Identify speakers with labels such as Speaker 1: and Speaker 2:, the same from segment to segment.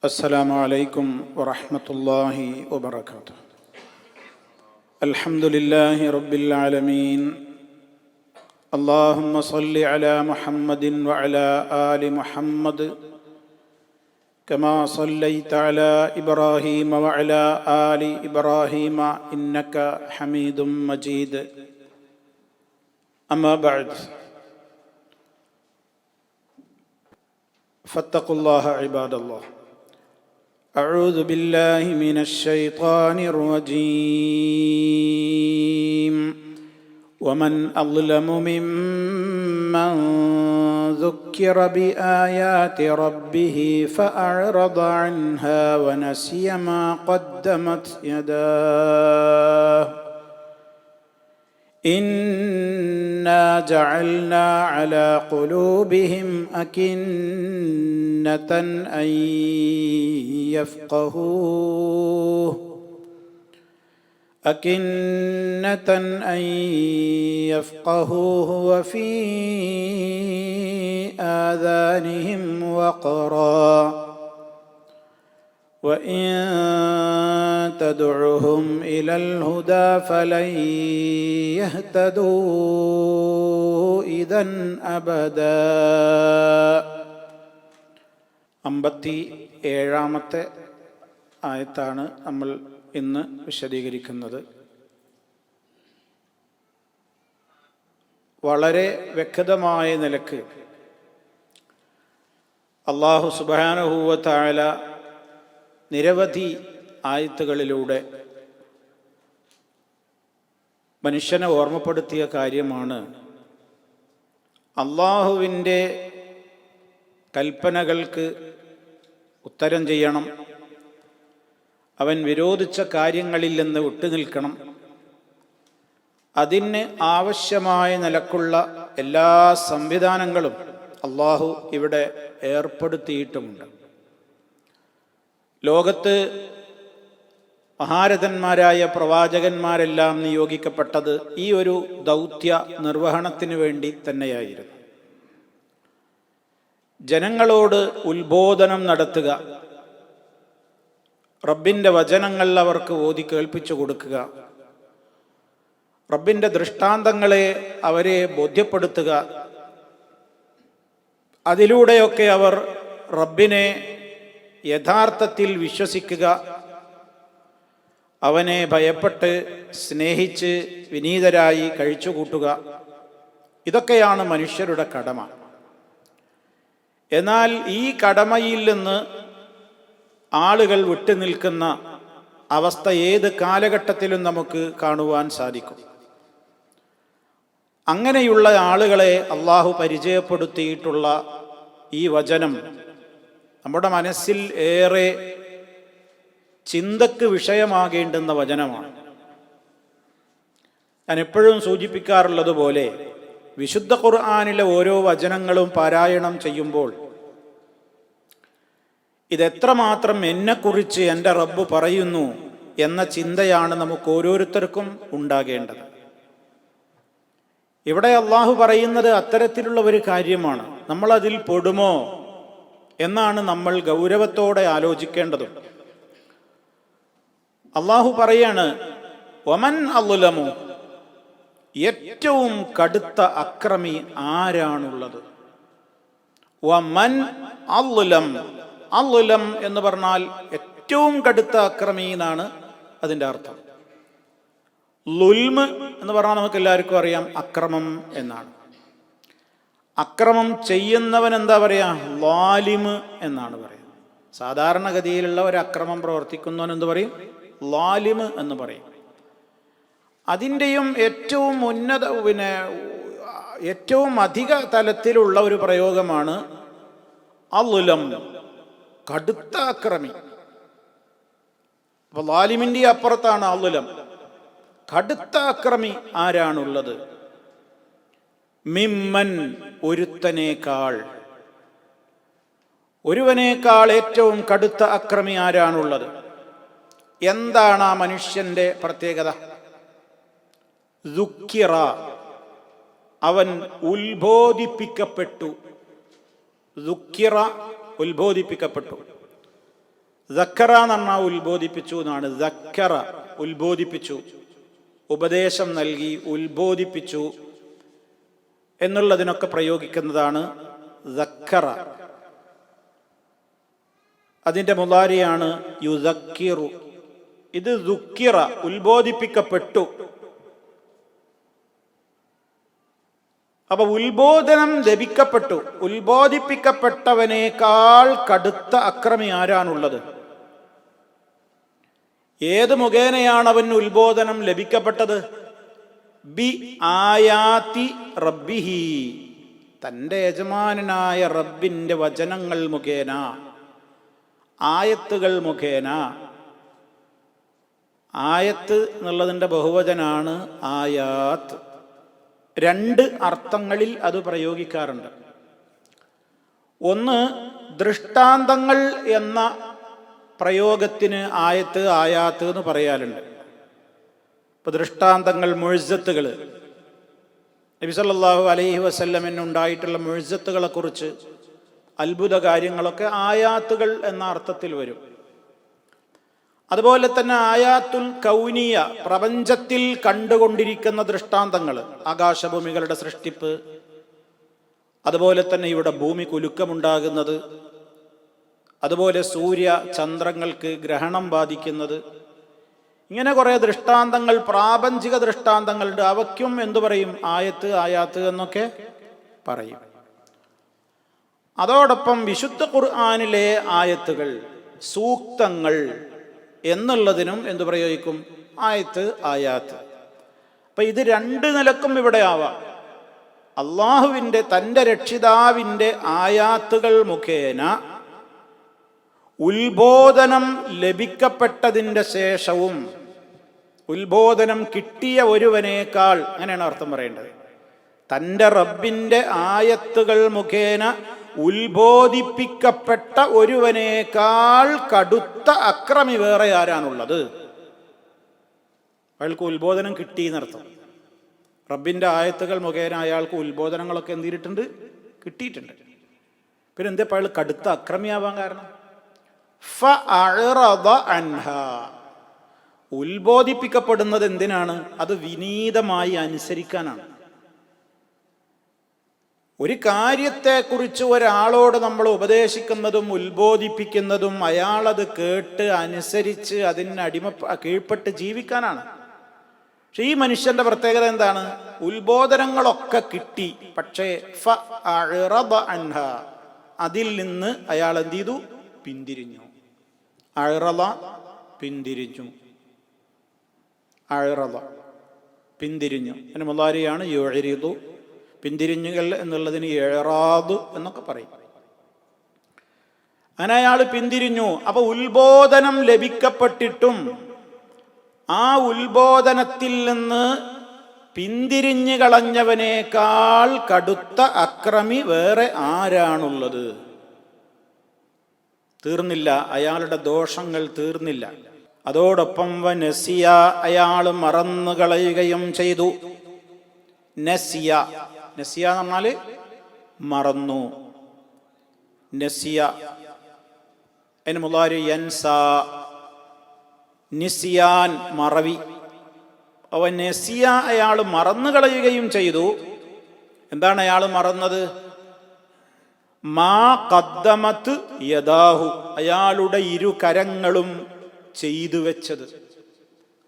Speaker 1: السلام عليكم ورحمة الله وبركاته. الحمد لله رب العالمين. اللهم صل على محمد وعلى آل محمد كما صليت على إبراهيم وعلى آل إبراهيم إنك حميد مجيد. أما بعد فاتقوا الله عباد الله. أعوذ بالله من الشيطان الرجيم. ومن أظلم ممن ذكر بآيات ربه فأعرض عنها ونسي ما قدمت يداه إنا جعلنا على قلوبهم أكنة أن يفقهوه وفي آذانهم وقرا وإن تدعهم إلى الهدى فلن يهتدوا إذا أبدا. 57-ാമത്തെ ആയത്താണ് നമ്മൾ ഇന്ന് വിശദീകരിക്കുന്നത്. വളരെ വ്യക്തമായ നിലക്ക് അല്ലാഹു സുബ്ഹാനഹു വ തആല നിരവധി ആയത്തുകളിലൂടെ മനുഷ്യനെ ഓർമ്മപ്പെടുത്തിയ കാര്യമാണ് അല്ലാഹുവിൻ്റെ കൽപ്പനകൾക്ക് ഉത്തരം ചെയ്യണം, അവൻ വിരോധിച്ച കാര്യങ്ങളിൽ നിന്ന് വിട്ടുനിൽക്കണം, അതിന് ആവശ്യമായ നിലക്കുള്ള എല്ലാ സംവിധാനങ്ങളും അല്ലാഹു ഇവിടെ ഏർപ്പെടുത്തിയിട്ടുമുണ്ട്. ലോകത്ത് മഹാരഥന്മാരായ പ്രവാചകന്മാരെല്ലാം നിയോഗിക്കപ്പെട്ടത് ഈ ഒരു ദൗത്യ നിർവഹണത്തിന് വേണ്ടി തന്നെയായിരുന്നു. ജനങ്ങളോട് ഉത്ബോധനം നടത്തുക, റബ്ബിൻ്റെ വചനങ്ങൾ അവർക്ക് ഓതി കേൾപ്പിച്ചു കൊടുക്കുക, റബ്ബിൻ്റെ ദൃഷ്ടാന്തങ്ങളെ അവരെ ബോധ്യപ്പെടുത്തുക, അതിലൂടെയൊക്കെ അവർ റബ്ബിനെ യഥാർത്ഥത്തിൽ വിശ്വസിക്കുക, അവനെ ഭയപ്പെട്ട് സ്നേഹിച്ച് വിനീതരായി കഴിച്ചുകൂട്ടുക. ഇതൊക്കെയാണ് മനുഷ്യരുടെ കടമ. എന്നാൽ ഈ കടമയിൽ നിന്ന് ആളുകൾ വിട്ടുനിൽക്കുന്ന അവസ്ഥ ഏത് കാലഘട്ടത്തിലും നമുക്ക് കാണുവാൻ സാധിക്കും. അങ്ങനെയുള്ള ആളുകളെ അള്ളാഹു പരിചയപ്പെടുത്തിയിട്ടുള്ള ഈ വചനം നമ്മുടെ മനസ്സിൽ ഏറെ ചിന്തക്ക് വിഷയമാകേണ്ടുന്ന വചനമാണ്. ഞാൻ എപ്പോഴും സൂചിപ്പിക്കാറുള്ളത് പോലെ വിശുദ്ധ ഖുർആനിലെ ഓരോ വചനങ്ങളും പാരായണം ചെയ്യുമ്പോൾ ഇതെത്രമാത്രം എന്നെക്കുറിച്ച് എൻ്റെ റബ്ബ് പറയുന്നു എന്ന ചിന്തയാണ് നമുക്ക് ഓരോരുത്തർക്കും ഉണ്ടാകേണ്ടത്. ഇവിടെ അള്ളാഹു പറയുന്നത് അത്തരത്തിലുള്ള ഒരു കാര്യമാണ്. നമ്മളതിൽ പെടുമോ എന്നാണ് നമ്മൾ ഗൗരവത്തോടെ ആലോചിക്കേണ്ടതും. അള്ളാഹു പറയാണ്, വമൻ അദ്ലമു, ഏറ്റവും കടുത്ത അക്രമി ആരാണുള്ളത്? വമൻ അദ്ലം, അദ്ലം എന്ന് പറഞ്ഞാൽ ഏറ്റവും കടുത്ത അക്രമി എന്നാണ് അതിൻ്റെ അർത്ഥം. ലുൽമ് എന്ന് പറഞ്ഞാൽ നമുക്ക് എല്ലാവർക്കും അറിയാം അക്രമം എന്നാണ്. അക്രമം ചെയ്യുന്നവൻ എന്താ പറയാ? ലാലിമ് എന്നാണ് പറയുക. സാധാരണഗതിയിലുള്ള ഒരു അക്രമം പ്രവർത്തിക്കുന്നവൻ എന്ത് പറയും? ലാലിമ് എന്ന് പറയും. അതിൻ്റെയും ഏറ്റവും ഏറ്റവും അധിക തലത്തിലുള്ള ഒരു പ്രയോഗമാണ് അദ്ലം, കടുത്ത അക്രമി. അപ്പൊ ലാലിമിൻ്റെ അപ്പുറത്താണ് അദ്ലം. കടുത്ത അക്രമി ആരാണുള്ളത്? മിമ്മൻ, ഒരുവനേക്കാൾ ഏറ്റവും കടുത്ത അക്രമി ആരാണുള്ളത്? എന്താണ് ആ മനുഷ്യന്റെ പ്രത്യേകത? ദുഃഖിറ, അവൻ ഉത്ബോധിപ്പിക്കപ്പെട്ടു. ദുഃഖിറ, ഉത്ബോധിപ്പിക്കപ്പെട്ടു. ദക്കറ എന്ന് പറഞ്ഞാൽ ഉത്ബോധിപ്പിച്ചു എന്നാണ്. ദക്കറ ഉത്ബോധിപ്പിച്ചു, ഉപദേശം നൽകി, ഉത്ബോധിപ്പിച്ചു എന്നുള്ളതിനൊക്കെ പ്രയോഗിക്കുന്നതാണ് ദക്കറ. അതിൻ്റെ മുളാരിയാണ് യുദക്കിറു. ഇത് ദുക്കിറ, ഉത്ബോധിപ്പിക്കപ്പെട്ടു. അപ്പൊ ഉത്ബോധനം ലഭിക്കപ്പെട്ടു. ഉത്ബോധിപ്പിക്കപ്പെട്ടവനേക്കാൾ കടുത്ത അക്രമി ആരാണുള്ളത്? ഏത് മുഖേനയാണ് അവന് ഉത്ബോധനം ലഭിക്കപ്പെട്ടത്? ബി ആയാതി റബ്ബിഹി, തൻ്റെ യജമാനായ റബ്ബിൻ്റെ വചനങ്ങൾ മുഖേന, ആയത്തുകൾ മുഖേന. ആയത്ത് എന്നുള്ളതിൻ്റെ ബഹുവചനാണ് ആയാത്ത്. രണ്ട് അർത്ഥങ്ങളിൽ അത് പ്രയോഗിക്കാറുണ്ട്. ഒന്ന്, ദൃഷ്ടാന്തങ്ങൾ എന്ന പ്രയോഗത്തിന് ആയത്ത് ആയാത്ത് എന്ന് പറയാറുണ്ട്. ഇപ്പൊ ദൃഷ്ടാന്തങ്ങൾ, മുഅ്ജിസത്തുകൾ, നബി സല്ലല്ലാഹു അലൈഹി വസല്ലമിനുണ്ടായിട്ടുള്ള മുഅ്ജിസത്തുകളെ കുറിച്ച്, അത്ഭുത കാര്യങ്ങളൊക്കെ ആയാത്തുകൾ എന്ന അർത്ഥത്തിൽ വരും. അതുപോലെ തന്നെ ആയാത്തുൽ കൗനിയ, പ്രപഞ്ചത്തിൽ കണ്ടുകൊണ്ടിരിക്കുന്ന ദൃഷ്ടാന്തങ്ങൾ, ആകാശഭൂമികളുടെ സൃഷ്ടിപ്പ്, അതുപോലെ തന്നെ ഇവിടെ ഭൂമി കുലുക്കമുണ്ടാകുന്നത്, അതുപോലെ സൂര്യ ചന്ദ്രങ്ങൾക്ക് ഗ്രഹണം ബാധിക്കുന്നത്, ഇങ്ങനെ കുറേ ദൃഷ്ടാന്തങ്ങൾ, പ്രാപഞ്ചിക ദൃഷ്ടാന്തങ്ങളുണ്ട്. അവയ്ക്കും എന്തു പറയും? ആയത്ത് ആയാത്ത് എന്നൊക്കെ പറയും. അതോടൊപ്പം വിശുദ്ധ ഖുർആനിലെ ആയത്തുകൾ, സൂക്തങ്ങൾ എന്നുള്ളതിനും എന്തു പ്രയോഗിക്കും? ആയത്ത് ആയാത്ത്. അപ്പൊ ഇത് രണ്ട് നിലക്കും ഇവിടെ ആവാം. അള്ളാഹുവിൻ്റെ, തൻ്റെ രക്ഷിതാവിൻ്റെ ആയാത്തുകൾ മുഖേന ഉത്ബോധനം ലഭിക്കപ്പെട്ടതിൻ്റെ ശേഷവും, ഉത്ബോധനം കിട്ടിയ ഒരുവനേക്കാൾ, അങ്ങനെയാണ് അർത്ഥം പറയേണ്ടത്, തൻ്റെ റബ്ബിൻ്റെ ആയത്തുകൾ മുഖേന ഉത്ബോധിപ്പിക്കപ്പെട്ട ഒരുവനേക്കാൾ കടുത്ത അക്രമി വേറെ ആരാണുള്ളത്? അയാൾക്ക് ഉത്ബോധനം കിട്ടിയെന്നർത്ഥം. റബ്ബിൻ്റെ ആയത്തുകൾ മുഖേന അയാൾക്ക് ഉത്ബോധനങ്ങളൊക്കെ എന്ത് ചെയ്തിട്ടുണ്ട്? കിട്ടിയിട്ടുണ്ട്. പിന്നെ എന്താ അയാൾ കടുത്ത അക്രമിയാവാൻ കാരണം? ഫഅറദ അൻഹാ, ഉത്ബോധിപ്പിക്കപ്പെടുന്നത് എന്തിനാണ്? അത് വിനീതമായി അനുസരിക്കാനാണ്. ഒരു കാര്യത്തെക്കുറിച്ച് ഒരാളോട് നമ്മൾ ഉപദേശിക്കുന്നതും ഉത്ബോധിപ്പിക്കുന്നതും അയാളത് കേട്ട് അനുസരിച്ച് അതിന് കീഴ്പ്പെട്ട് ജീവിക്കാനാണ്. പക്ഷെ ഈ മനുഷ്യന്റെ പ്രത്യേകത എന്താണ്? ഉത്ബോധനങ്ങളൊക്കെ കിട്ടി, പക്ഷേ ഫഅറദ അൻഹാ, അതിൽ നിന്ന് അയാൾ എന്ത് ചെയ്തു? പിന്തിരിഞ്ഞു. അഅറദ, പിന്തിരിഞ്ഞു. അഅറദ, പിന്തിരിഞ്ഞു. അതിന് മുളാരിയാണ് യുഅരിദു. പിന്തിരിഞ്ഞുകൾ എന്നുള്ളതിന് ഇഅറാദ് എന്നൊക്കെ പറയും. അങ്ങനെ അയാൾ പിന്തിരിഞ്ഞു. അപ്പൊ ഉത്ബോധനം ലഭിക്കപ്പെട്ടിട്ടും ആ ഉത്ബോധനത്തിൽ നിന്ന് പിന്തിരിഞ്ഞു കളഞ്ഞവനേക്കാൾ കടുത്ത അക്രമി വേറെ ആരാണുള്ളത്? തീർന്നില്ല, അയാളുടെ ദോഷങ്ങൾ തീർന്നില്ല. അതോടൊപ്പം വനസിയ, അയാൾ മറന്നു കളയുകയും ചെയ്തു. നസിയ, നസിയ എന്ന് പറഞ്ഞാല് മറന്നു. നസിയ, അതിന് മുളാരി യൻസ, നിസിയാൻ, മറവി. അവൻ നസിയ, അയാൾ മറന്നു കളയുകയും ചെയ്തു. എന്താണ് അയാൾ മറന്നത്? മാ ഖദ്ദമത് യദാഹു, അയാളുടെ ഇരു കരങ്ങളും ചെയ്തു വെച്ചത്.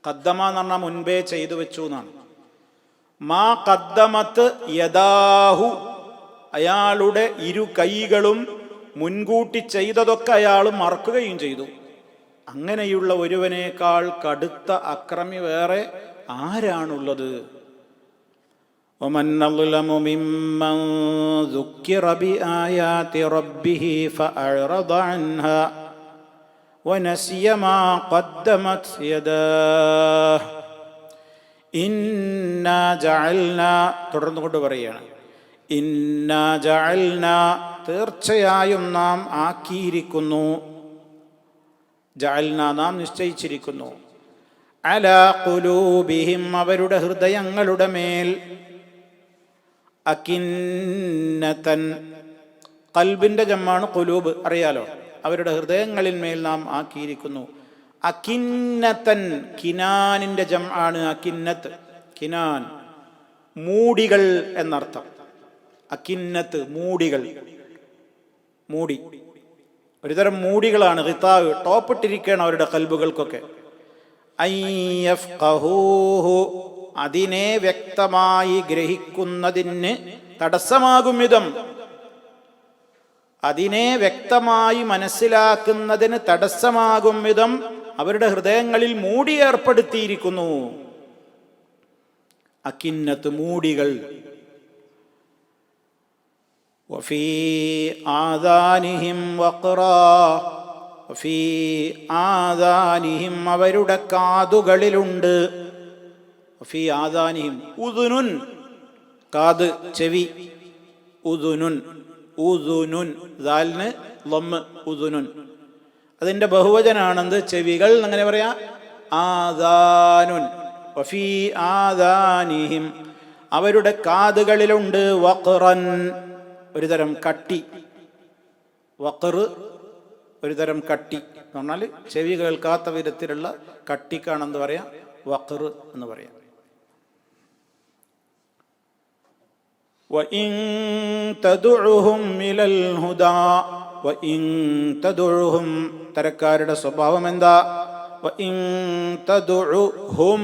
Speaker 1: ഖദ്ദമ എന്ന് പറഞ്ഞാൽ മുൻപേ ചെയ്തു വെച്ചു എന്നാണ്. മാ ഖദ്ദമത് യദാഹു, അയാളുടെ ഇരു കൈകളും മുൻകൂട്ടി ചെയ്തതൊക്കെ അയാൾ മറക്കുകയും ചെയ്തു. അങ്ങനെയുള്ള ഒരുവനേക്കാൾ കടുത്ത അക്രമി വേറെ ആരാണുള്ളത്? ومن أظلم ممن ذكر بآيات ربه فأعرض عنها ونسي ما قدمت يداه إنا جعلنا, തുടർന്നുകൊണ്ട് പറയുകയാണ്, ഇന്നാ ജഅൽന, തീർച്ചയായും നാം ആക്കിയിരിക്കുന്നു, ജഅൽന, നാം നിശ്ചയിച്ചിരിക്കുന്നു, അലാ ഖുലൂബിഹിം, അവരുടെ ഹൃദയങ്ങളുടെ മേൽ, അകിന്നതൻ, ഖൽബിന്റെ ജമ്മാണ് ഖുലൂബ്, അറിയാലോ. അവരുടെ ഹൃദയങ്ങളിന്മേൽ നാം ആക്കിയിരിക്കുന്നു. അകിന്നതൻ, കിനാനിന്റെ ജംആണ് അകിന്നത്ത്. കിനാൻ മൂടികൾ എന്നർത്ഥം. അകിന്നത്ത് മൂടികൾ, മൂടി, ഒരുതരം മൂടികളാണ്. ഖിതാവ് ടോപ്പിട്ടിരിക്കുകയാണ് അവരുടെ ഖൽബുകൾക്കൊക്കെ. അയ്യഫ്ഖഹൂഹു, അതിനെ വ്യക്തമായി ഗ്രഹിക്കുന്നതിന് തടസ്സമാകും വിധം, അതിനെ വ്യക്തമായി മനസ്സിലാക്കുന്നതിന് തടസ്സമാകും വിധം അവരുടെ ഹൃദയങ്ങളിൽ മൂടി ഏർപ്പെടുത്തിയിരിക്കുന്നു. അകിന്നത്ത് മൂടികൾ. വഫീ ആദാനിഹിം വഖ്റാ, വഫീ ആദാനിഹിം അവരുടെ കാതുകളിലുണ്ട്. വഫീ ആദാനിഹിം ഉദുനുൻ, കാത് ചെവി. ഉദുനുൻ, ഉദുനുൻ, ദാലിന് ലമ്മ്, ഉദുനുൻ. അതിന്റെ ബഹുവചനാണെന്ത്? ചെവികൾ അങ്ങനെ പറയാ. ആദാനുൻ. വഫീ ആദാനിഹിം അവരുടെ കാതുകളിലുണ്ട്. വഖ്റൻ, ഒരുതരം കട്ടി. വഖർ ഒരുതരം കട്ടി എന്ന് പറഞ്ഞാൽ ചെവി കേൾക്കാത്ത വിധത്തിലുള്ള കട്ടിക്കാണെന്ന് പറയാം, വഖർ എന്ന് പറയാം. വഇൻ തദഉഹും ഇലൽ ഹുദാ, വഇൻ തദഉഹും, തരക്കാരുടെ സ്വഭാവം എന്താ? വഇൻ തദഉഹും,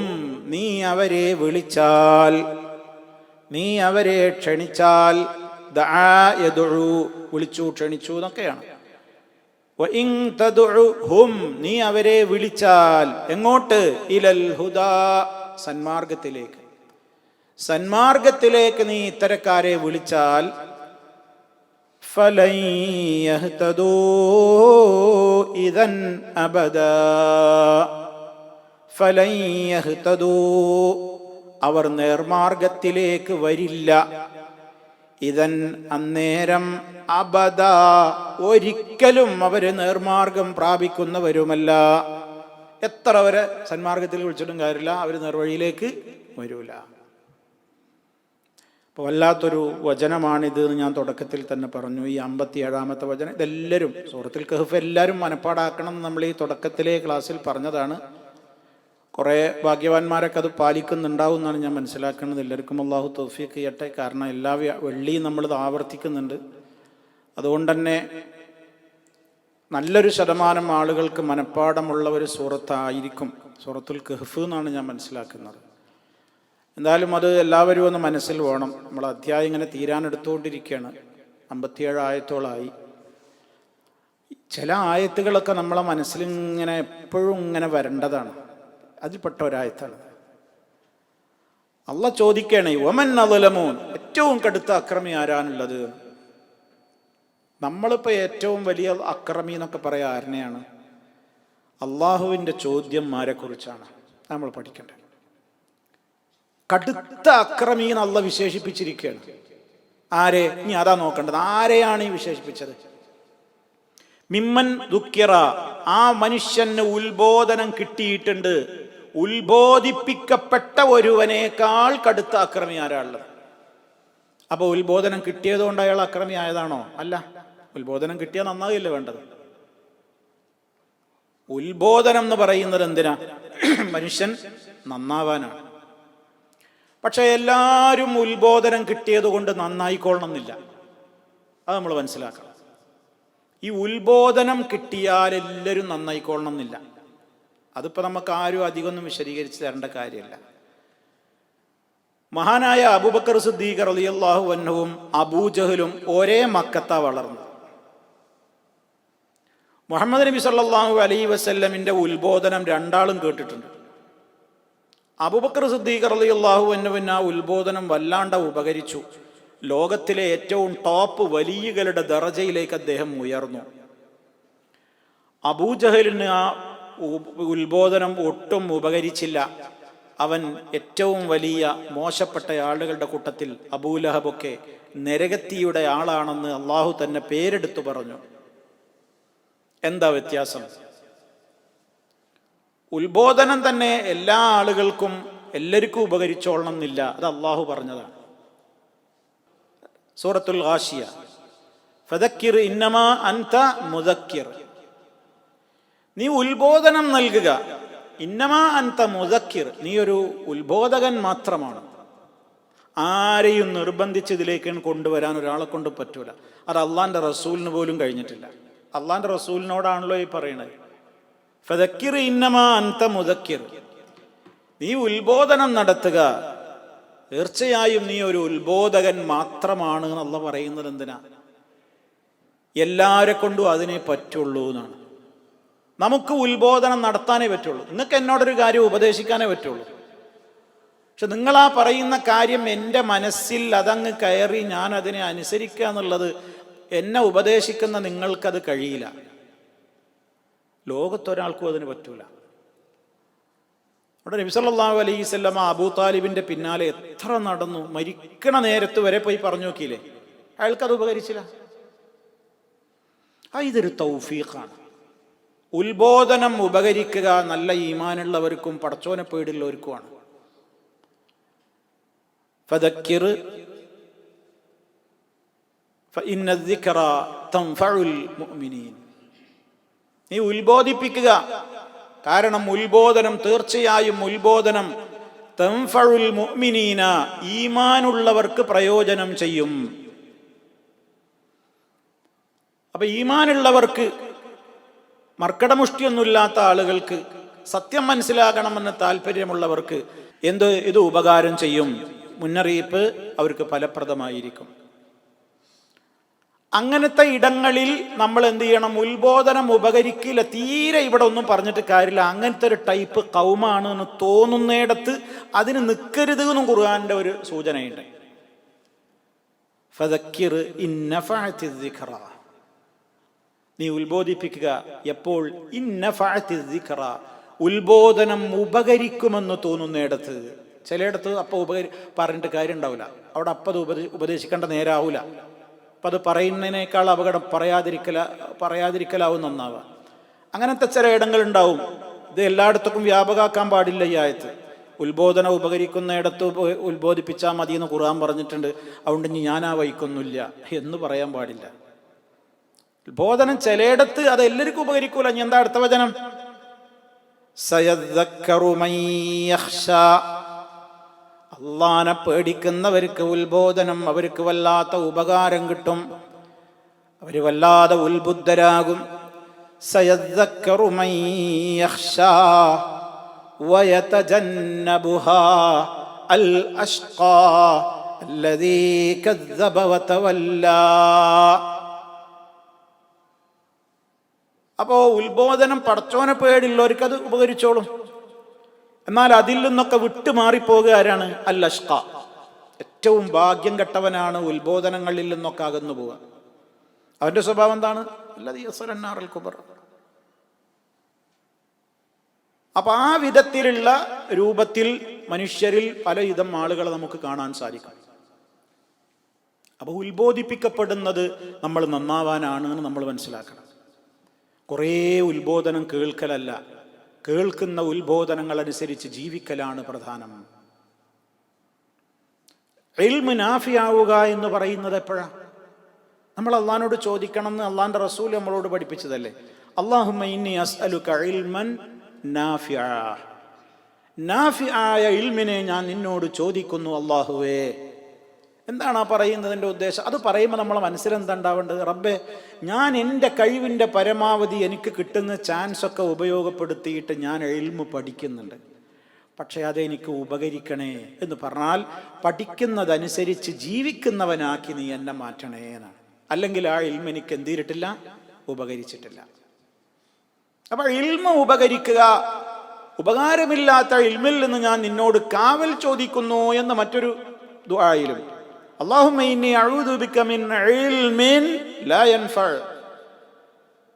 Speaker 1: നീ അവരെ വിളിച്ചാൽ, നീ അവരെ ക്ഷണിച്ചാൽ. ദആ യദഉ, വിളിച്ചു ക്ഷണിച്ചു എന്നൊക്കെയാണ്. വഇൻ തദഉഹും, നീ അവരെ വിളിച്ചാൽ. എങ്ങോട്ട്? ഇലൽ ഹുദാ, സന്മാർഗത്തിലേക്ക്. സന്മാർഗത്തിലേക്ക് നീ ഇത്തരക്കാരെ വിളിച്ചാൽ ഫലൻ യഹ്തദൂ ഇദൻ അബദാ, ഫലൻ യഹ്തദൂ, അവർ നേർമാർഗത്തിലേക്ക് വരില്ല. ഇദൻ, അന്നേരം, അബദ, ഒരിക്കലും അവര് നേർമാർഗം പ്രാപിക്കുന്നവരുമല്ല. എത്ര അവരെ സന്മാർഗത്തിൽ വിളിച്ചിട്ടും കാര്യമില്ല, അവർ നേർവഴിയിലേക്ക് വരൂല. അപ്പോൾ വല്ലാത്തൊരു വചനമാണിത് എന്ന് ഞാൻ തുടക്കത്തിൽ തന്നെ പറഞ്ഞു. ഈ 57-ാമത്തെ വചനം ഇതെല്ലാവരും സൂറത്തുൽ കഹ്ഫ് എല്ലാവരും മനപ്പാടാക്കണം എന്ന് നമ്മൾ ഈ തുടക്കത്തിലെ ക്ലാസ്സിൽ പറഞ്ഞതാണ്. കുറേ ഭാഗ്യവാന്മാരൊക്കെ അത് പാലിക്കുന്നുണ്ടാവും എന്നാണ് ഞാൻ മനസ്സിലാക്കുന്നത്. എല്ലാവർക്കും അള്ളാഹു തൗഫീഖ് ചെയ്യട്ടെ. കാരണം എല്ലാ വെള്ളിയും നമ്മളിത് ആവർത്തിക്കുന്നുണ്ട്. അതുകൊണ്ട് തന്നെ നല്ലൊരു ശതമാനം ആളുകൾക്ക് മനപ്പാടമുള്ള ഒരു സൂറത്തായിരിക്കും സൂറത്തുൽ കഹ്ഫ് എന്നാണ് ഞാൻ മനസ്സിലാക്കുന്നത്. എന്തായാലും അത് എല്ലാവരും ഒന്ന് മനസ്സിൽ വേണം. നമ്മൾ അധ്യായം ഇങ്ങനെ തീരാനെടുത്തുകൊണ്ടിരിക്കുകയാണ്. 57 ആയത്തോളായി. ചില ആയത്തുകളൊക്കെ നമ്മളെ മനസ്സിലിങ്ങനെ എപ്പോഴും ഇങ്ങനെ വരേണ്ടതാണ്. അതിൽപ്പെട്ട ഒരായത്താണ്. അള്ളാഹ് ചോദിക്കണേ, വമൻ അദ്ലമു, ഏറ്റവും കടുത്ത അക്രമി ആരാണുള്ളത്? നമ്മളിപ്പോൾ ഏറ്റവും വലിയ അക്രമി എന്നൊക്കെ പറയാൻ ആരനെയാണ്? അള്ളാഹുവിൻ്റെ ചോദ്യം ആരെക്കുറിച്ചാണ് നമ്മൾ പഠിക്കേണ്ടത്. കടുത്ത അക്രമി എന്ന് അള്ളാഹ് വിശേഷിപ്പിച്ചിരിക്കുകയാണ്. ആരെ? ഇനി അതാ നോക്കേണ്ടത്. ആരെയാണ് ഈ വിശേഷിപ്പിച്ചത്? മിമ്മൻ ദുഃഖിറ, ആ മനുഷ്യന് ഉത്ബോധനം കിട്ടിയിട്ടുണ്ട്. ഉത്ബോധിപ്പിക്കപ്പെട്ട ഒരുവനേക്കാൾ കടുത്ത അക്രമി ആരാളുള്ളത്? അപ്പൊ ഉത്ബോധനം കിട്ടിയതുകൊണ്ട് അയാൾ അക്രമി ആയതാണോ? അല്ല. ഉത്ബോധനം കിട്ടിയാൽ നന്നാകില്ല വേണ്ടത്. ഉത്ബോധനം എന്ന് പറയുന്നത് എന്തിനാ? മനുഷ്യൻ നന്നാവാനാണ്. പക്ഷെ എല്ലാവരും ഉത്ബോധനം കിട്ടിയത് കൊണ്ട് നന്നായിക്കൊള്ളണമെന്നില്ല. അത് നമ്മൾ മനസ്സിലാക്കണം. ഈ ഉത്ബോധനം കിട്ടിയാൽ എല്ലാവരും നന്നായിക്കൊള്ളണമെന്നില്ല. അതിപ്പോൾ നമുക്ക് ആരും അധികമൊന്നും വിശദീകരിച്ച് തരേണ്ട കാര്യമല്ല. മഹാനായ അബൂബക്കർ സിദ്ദീഖ് റളിയല്ലാഹു അൻഹുവും അബൂജഹലും ഒരേ മക്കത്താ വളർന്നത്. മുഹമ്മദ് നബി സല്ലല്ലാഹു അലൈഹി വസല്ലമിന്റെ ഉത്ബോധനം രണ്ടാളും കേട്ടിട്ടുണ്ട്. അബൂബക്കർ സിദ്ദീഖ് റളിയല്ലാഹു അൻഹുവിന് ആ ഉത്ബോധനം വല്ലാണ്ട് ഉപകരിച്ചു. ലോകത്തിലെ ഏറ്റവും ടോപ്പ് വലിയകളുടെ ദറജയിലേക്ക് അദ്ദേഹം ഉയർന്നു. അബൂജഹലിന് ആ ഉത്ബോധനം ഒട്ടും ഉപകരിച്ചില്ല. അവൻ ഏറ്റവും വലിയ മോശപ്പെട്ട ആളുകളുടെ കൂട്ടത്തിൽ, അബൂലഹബൊക്കെ നരകത്തിയുടെ ആളാണെന്ന് അള്ളാഹു തന്നെ പേരെടുത്തു പറഞ്ഞു. എന്താ വ്യത്യാസം? ഉത്ബോധനം തന്നെ എല്ലാ ആളുകൾക്കും എല്ലാവർക്കും ഉപകരിച്ചോളണം എന്നില്ല. അത് അള്ളാഹു പറഞ്ഞതാണ്. സൂറത്തുൽ ഗാശിയ, ഫദക്കിർ ഇന്നമാ അൻത മുദക്കിർ, നീ ഉത്ബോധനം നൽകുക. ഇന്നമാ അൻത മുദക്കിർ, നീ ഒരു ഉത്ബോധകൻ മാത്രമാണ്. ആരെയും നിർബന്ധിച്ച് ഇതിലേക്ക് കൊണ്ടുവരാൻ ഒരാളെ കൊണ്ട് പറ്റൂല. അത് അള്ളാന്റെ റസൂലിന് പോലും കഴിഞ്ഞിട്ടില്ല. അള്ളാന്റെ റസൂലിനോടാണല്ലോ ഈ പറയുന്നത്. ഫദക്കിർ ഇന്നമാ അൻത മുദക്കിർ, നീ ഉത്ബോധനം നടത്തുക, തീർച്ചയായും നീ ഒരു ഉത്ബോധകൻ മാത്രമാണ് എന്നുള്ള പറയുന്നത് എന്തിനാ? എല്ലാവരെ കൊണ്ടും അതിനെ പറ്റുള്ളൂ എന്നാണ്. നമുക്ക് ഉത്ബോധനം നടത്താനേ പറ്റുള്ളൂ. നിങ്ങൾക്ക് എന്നോടൊരു കാര്യം ഉപദേശിക്കാനേ പറ്റുള്ളൂ. പക്ഷെ നിങ്ങളാ പറയുന്ന കാര്യം എൻ്റെ മനസ്സിൽ അതങ്ങ് കയറി ഞാൻ അതിനെ അനുസരിക്കുക എന്നുള്ളത് എന്നെ ഉപദേശിക്കുന്ന നിങ്ങൾക്കത് കഴിയില്ല. ലോകത്തൊരാൾക്കും അതിന് പറ്റൂല. അവിടെ നബി സല്ലല്ലാഹു അലൈഹി വസല്ലമ അബൂ താലിബിന്റെ പിന്നാലെ എത്ര നടന്നു, മരിക്കണ നേരത്ത് വരെ പോയി പറഞ്ഞു നോക്കിയില്ലേ, അയാൾക്കത് ഉപകരിച്ചില്ല. ഇതൊരു തൗഫീഖാണ്. ഉത്ബോധനം ഉപകരിക്കുക നല്ല ഈമാനുള്ളവർക്കും പടച്ചോനെ പേടിയുള്ളവർക്കുമാണ്. ഫദക്കിർ ഫഇന്ന الذിക്റ തൻഫഉൽ മുഅ്മിനീൻ, നീ ഉത്ബോധിപ്പിക്കുക. കാരണം ഉത്ബോധനം, തീർച്ചയായും ഉത്ബോധനം തൻഫഉൽ മുഅ്മിനീന, ഈമാനുള്ളവർക്ക് പ്രയോജനം ചെയ്യും. അപ്പൊ ഈമാനുള്ളവർക്ക്, മർക്കടമുഷ്ടിയൊന്നുമില്ലാത്ത ആളുകൾക്ക്, സത്യം മനസ്സിലാകണമെന്ന് താല്പര്യമുള്ളവർക്ക് ഇത് ഉപകാരം ചെയ്യും. മുന്നറിയിപ്പ് അവർക്ക് ഫലപ്രദമായിരിക്കും. അങ്ങനത്തെ ഇടങ്ങളിൽ നമ്മൾ എന്ത് ചെയ്യണം? ഉത്ബോധനം ഉപകരിക്കില്ല, തീരെ ഇവിടെ ഒന്നും പറഞ്ഞിട്ട് കാര്യമില്ല, അങ്ങനത്തെ ഒരു ടൈപ്പ് കൗമാണ് എന്ന് തോന്നുന്നിടത്ത് അതിന് നിൽക്കരുത് എന്നും ഖുർആന്റെ ഒരു സൂചനയുണ്ട്. ഫദക്കിർ ഇൻ നഫഅതി الذിക്റ, നീ ഉത്ബോധിപ്പിക്കുക. എപ്പോൾ? ഇൻ നഫഅതി الذിക്റ, ഉത്ബോധനം ഉപകരിക്കുമെന്ന് തോന്നുന്നിടത്ത്. ചിലയിടത്ത് അപ്പോൾ പറഞ്ഞിട്ട് കാര്യം ഉണ്ടാവില്ല, അവിടെ അപ്പം അത് ഉപദേശിക്കേണ്ട നേരാവൂല. അപ്പം അത് പറയുന്നതിനേക്കാൾ അപകടം പറയാതിരിക്കലാവും നന്നാവുക. അങ്ങനത്തെ ചില ഇടങ്ങളുണ്ടാവും. ഇത് എല്ലായിടത്തേക്കും വ്യാപകമാക്കാൻ പാടില്ല ഈ ആയത്ത്. ഉത്ബോധനം ഉപകരിക്കുന്ന ഇടത്ത് ഉത്ബോധിപ്പിച്ചാൽ മതി എന്ന് ഖുർആൻ പറഞ്ഞിട്ടുണ്ട്. അതുകൊണ്ട് ഞാൻ ആ വൈക്കൊന്നുമില്ല എന്ന് പറയാൻ പാടില്ല. ഉത്ബോധനം ചിലയിടത്ത് അത് എല്ലാവർക്കും ഉപകരിക്കൂല. ഇനി എന്താ അടുത്ത വചനം? സയദ്ദക്കറു മൻ യഖ്ശാ, അള്ളാനെ പേടിക്കുന്നവർക്ക് ഉത്ബോധനം അവർക്ക് വല്ലാത്ത ഉപകാരം കിട്ടും, അവർ വല്ലാതെ ഉത്ബുദ്ധരാകും. സയദ്ദക്കറു മൻ യഖ്ശാ വയതജന്നബുഹാ അൽ അഷ്ഖാ അല്ലദീ കദ്ദബ വതവല്ലാ. അപ്പോൾ ഉത്ബോധനം പടച്ചോനെ പേടിയുള്ളവർക്ക് അത് ഉപകരിച്ചോളും. എന്നാൽ അതിൽ നിന്നൊക്കെ വിട്ടുമാറിപ്പോകുക ആരാണ്? അൽ അഷ്ഖ, ഏറ്റവും ഭാഗ്യം കെട്ടവനാണ് ഉത്ബോധനങ്ങളിൽ നിന്നൊക്കെ അകന്നു പോവുക. അവന്റെ സ്വഭാവം എന്താണ്? അല്ലദീ യസ്റന്നാറൽ കുബറ. അപ്പൊ ആ വിധത്തിലുള്ള രൂപത്തിൽ മനുഷ്യരിൽ പലവിധം ആളുകളെ നമുക്ക് കാണാൻ സാധിക്കും. അപ്പൊ ഉത്ബോധിപ്പിക്കപ്പെടുന്നത് നമ്മൾ നന്നാവാനാണ് എന്ന് നമ്മൾ മനസ്സിലാക്കണം. കുറേ ഉത്ബോധനം കേൾക്കലല്ല, കേൾക്കുന്ന ഉത്ബോധനങ്ങൾ അനുസരിച്ച് ജീവിക്കലാണ് പ്രധാനം. ഇൽമ് നാഫിയാവുക എന്ന് പറയുന്നത് എപ്പോഴാണ്? നമ്മൾ അള്ളാഹിനോട് ചോദിക്കണം എന്ന് അള്ളാഹിന്റെ റസൂൽ നമ്മളോട് പഠിപ്പിച്ചതല്ലേ. അല്ലാഹുമ്മ ഇന്നി അസ്അലുക ഇൽമൻ നാഫിഅ, നാഫിആയ ഇൽമിനെ ഞാൻ നിന്നോട് ചോദിക്കുന്നു അല്ലാഹുവേ. എന്താണ് ആ പറയുന്നതിൻ്റെ ഉദ്ദേശം? അത് പറയുമ്പോൾ നമ്മളെ മനസ്സിലെന്താ ഉണ്ടാവേണ്ടത്? റബ്ബേ, ഞാൻ എൻ്റെ കഴിവിൻ്റെ പരമാവധി എനിക്ക് കിട്ടുന്ന ചാൻസൊക്കെ ഉപയോഗപ്പെടുത്തിയിട്ട് ഞാൻ ഇൽമ് പഠിക്കുന്നുണ്ട്, പക്ഷേ അതെനിക്ക് ഉപകരിക്കണേ എന്ന് പറഞ്ഞാൽ പഠിക്കുന്നതനുസരിച്ച് ജീവിക്കുന്നവനാക്കി നീ എന്നെ മാറ്റണേ എന്നാണ്. അല്ലെങ്കിൽ ആ ഇൽമ് എനിക്ക് എന്ത് ചെയ്തിട്ടില്ല? ഉപകരിച്ചിട്ടില്ല. അപ്പോൾ ഇൽമ് ഉപകരിക്കുക, ഉപകാരമില്ലാത്ത ഇൽമിൽ നിന്ന് ഞാൻ നിന്നോട് കാവൽ ചോദിക്കുന്നു എന്ന് മറ്റൊരു ദുആയിലും അല്ലാഹുമ്മ ഇന്നി അഊദു ബിക മിൻ ഇൽമിൻ ലാ യൻഫഅ,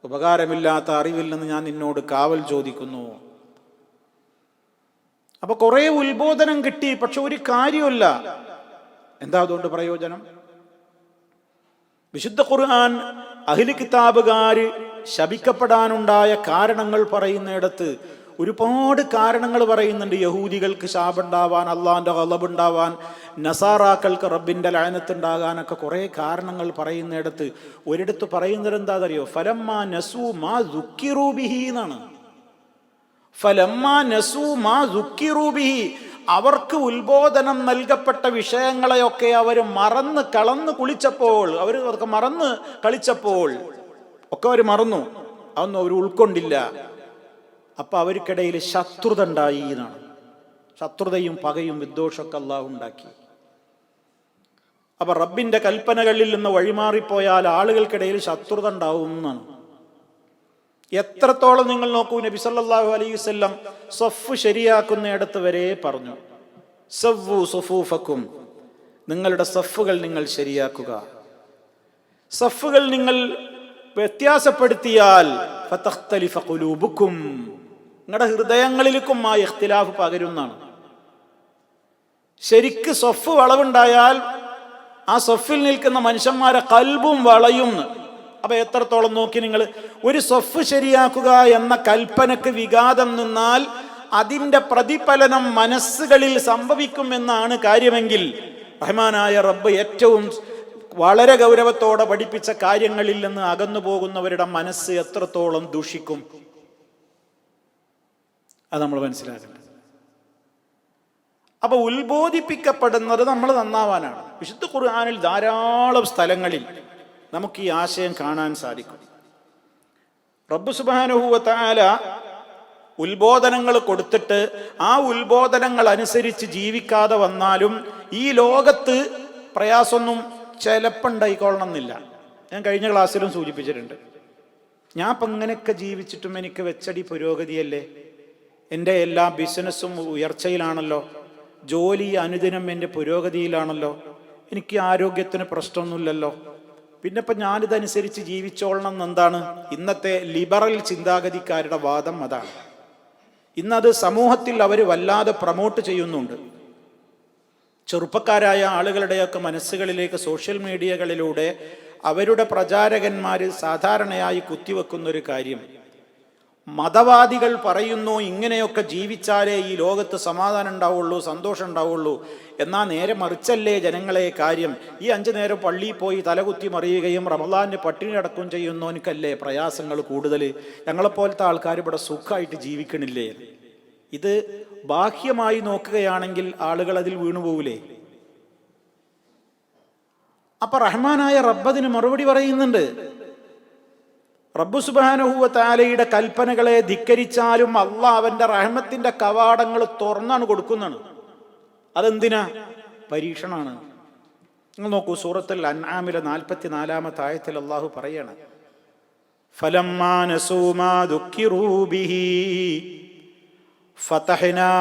Speaker 1: ഉപകാരമില്ലാത്ത അറിവിൽ നിന്ന് ഞാൻ നിന്നോട് കാവൽ ചോദിക്കുന്നു. അപ്പൊ കുറെ ഉത്ബോധനം കിട്ടി, പക്ഷെ ഒരു കാര്യമില്ല. എന്താ അതുകൊണ്ട് പ്രയോജനം? വിശുദ്ധ ഖുർആൻ അഹ്ലി കിതാബുകാര് ശപിക്കപ്പെടാനുണ്ടായ കാരണങ്ങൾ പറയുന്നിടത്ത് ഒരുപാട് കാരണങ്ങൾ പറയുന്നുണ്ട്. യഹൂദികൾക്ക് ശാപുണ്ടാവാൻ, അള്ളാഹിന്റെ ഗളബ് ഉണ്ടാവാൻ, നസാറാക്കൾക്ക് റബ്ബിന്റെ ലഅനത്ത് ഉണ്ടാകാനൊക്കെ കുറെ കാരണങ്ങൾ പറയുന്നിടത്ത് ഒരിടത്ത് പറയുന്നത് എന്താണെന്നറിയോ? ഫലമ്മാ നസൂ മാ ദുക്കിറൂ ബിഹി എന്നാണ്. ഫലമ്മാ നസൂ മാ ദുക്കിറൂ ബിഹി, അവർക്ക് ഉത്ബോധനം നൽകപ്പെട്ട വിഷയങ്ങളെയൊക്കെ അവർ മറന്ന് കുളിച്ചപ്പോൾ, അതൊക്കെ മറന്ന് കളിച്ചപ്പോൾ ഒക്കെ അവർ മറന്നു, അതൊന്നും അവർ ഉൾക്കൊണ്ടില്ല. അപ്പൊ അവർക്കിടയിൽ ശത്രുത ഉണ്ടായി എന്നാണ്. ശത്രുതയും പകയും വിദ്വേഷമൊക്കെ അല്ലാഹു ഉണ്ടാക്കി. അപ്പൊ റബ്ബിന്റെ കൽപ്പനകളിൽ നിന്ന് വഴിമാറിപ്പോയാൽ ആളുകൾക്കിടയിൽ ശത്രുത ഉണ്ടാവും എന്നാണ്. എത്രത്തോളം നിങ്ങൾ നോക്കൂ, നബി സല്ലല്ലാഹു അലൈഹി വസല്ലം സഫ് ശരിയാക്കുന്നിടത്ത് വരെ പറഞ്ഞു, സവ്വു സുഫൂഫക്കും, നിങ്ങളുടെ സഫുകൾ നിങ്ങൾ ശരിയാക്കുക. സഫുകൾ നിങ്ങൾ വ്യത്യാസപ്പെടുത്തിയാൽ ഫതഖ്തലിഫ ഖുലൂബുക്കും, നിങ്ങളുടെ ഹൃദയങ്ങളിലേക്കും ആ ഇഖ്തിലാഫ് പകരുന്നതാണ്. ശരിക്ക് സഫ് വളവുണ്ടായാൽ ആ സഫിൽ നിൽക്കുന്ന മനുഷ്യന്മാരെ കൽബും വളയും. അപ്പൊ എത്രത്തോളം നോക്കി നിങ്ങൾ, ഒരു സഫ് ശരിയാക്കുക എന്ന കൽപ്പനക്ക് വിഘാതം നിന്നാൽ അതിൻ്റെ പ്രതിഫലനം മനസ്സുകളിൽ സംഭവിക്കുമെന്നാണ് കാര്യമെങ്കിൽ, റഹ്മാനായ റബ്ബ് ഏറ്റവും വളരെ ഗൗരവത്തോടെ പഠിപ്പിച്ച കാര്യങ്ങളിൽ നിന്ന് അകന്നു പോകുന്നവരുടെ മനസ്സ് എത്രത്തോളം ദൂഷിക്കും, അത് നമ്മൾ മനസ്സിലാക്കണം. അപ്പൊ ഉത്ബോധിപ്പിക്കപ്പെടുന്നത് നമ്മൾ നന്നാവാനാണ്. വിശുദ്ധ ഖുർആനിൽ ധാരാളം സ്ഥലങ്ങളിൽ നമുക്ക് ഈ ആശയം കാണാൻ സാധിക്കും. റബ്ബ് സുബ്ഹാനഹു വ തആല ഉത്ബോധനങ്ങൾ കൊടുത്തിട്ട് ആ ഉത്ബോധനങ്ങൾ അനുസരിച്ച് ജീവിക്കാതെ വന്നാലും ഈ ലോകത്ത് പ്രയാസമൊന്നും ചിലപ്പോൾ ഉണ്ടായിക്കൊള്ളണമെന്നില്ല. ഞാൻ കഴിഞ്ഞ ക്ലാസ്സിലും സൂചിപ്പിച്ചിട്ടുണ്ട്. ഞാൻ ഇപ്പം ഇങ്ങനെയൊക്കെ ജീവിച്ചിട്ടും എനിക്ക് വെച്ചടി പുരോഗതിയല്ലേ, എൻ്റെ എല്ലാ ബിസിനസ്സും ഉയർച്ചയിലാണല്ലോ, ജോലി അനുദിനം എൻ്റെ പുരോഗതിയിലാണല്ലോ, എനിക്ക് ആരോഗ്യത്തിന് പ്രശ്നമൊന്നുമില്ലല്ലോ, പിന്നെ ഇപ്പം ഞാനിതനുസരിച്ച് ജീവിച്ചോളണം എന്നെന്താണ് ഇന്നത്തെ ലിബറൽ ചിന്താഗതിക്കാരുടെ വാദം. അതാണ് ഇന്നത് സമൂഹത്തിൽ അവർ വല്ലാതെ പ്രൊമോട്ട് ചെയ്യുന്നുണ്ട്. ചെറുപ്പക്കാരായ ആളുകളുടെയൊക്കെ മനസ്സുകളിലേക്ക് സോഷ്യൽ മീഡിയകളിലൂടെ അവരുടെ പ്രചാരകന്മാർ സാധാരണയായി കുത്തിവെക്കുന്നൊരു കാര്യം, മതവാദികൾ പറയുന്നു ഇങ്ങനെയൊക്കെ ജീവിച്ചാലേ ഈ ലോകത്ത് സമാധാനം ഉണ്ടാവുള്ളൂ, സന്തോഷം ഉണ്ടാവുള്ളൂ. എന്നാൽ നേരെ മറിച്ചല്ലേ ജനങ്ങളെ കാര്യം? ഈ 5 നേരം പള്ളിയിൽ പോയി തലകുത്തി മറിയുകയും റമളാനിന് പട്ടിണി അടക്കുകയും ചെയ്യുന്നവനക്കല്ലേ പ്രയാസങ്ങൾ കൂടുതൽ? ഞങ്ങളെപ്പോലത്തെ ആൾക്കാർ ഇവിടെ സുഖമായിട്ട് ജീവിക്കണില്ലേ? ഇത് ബാഹ്യമായി നോക്കുകയാണെങ്കിൽ ആളുകൾ അതിൽ വീണുപോകൂലേ? അപ്പൊ റഹ്മാനായ റബ്ബതിന് മറുപടി പറയുന്നുണ്ട്. റബ്ബ് സുബ്ഹാനഹു വ തആലയുടെ കൽപ്പനകളെ ധിക്കരിച്ചാലും അള്ളാഹ് അവന്റെ റഹ്മത്തിന്റെ കവാടങ്ങൾ തുറന്നാണ് കൊടുക്കുന്നതാണ്. അതെന്തിനാ? പരീക്ഷണമാണ്. നിങ്ങൾ നോക്കൂ, സൂറത്തുൽ അൻആമിലെ 44-ാമത്തെ ആയത്തിൽ അള്ളാഹു പറയാണ്, ഫലമ്മാ നസൂ മാ ദുക്കിറൂ ബിഹി ഫതഹ്നാ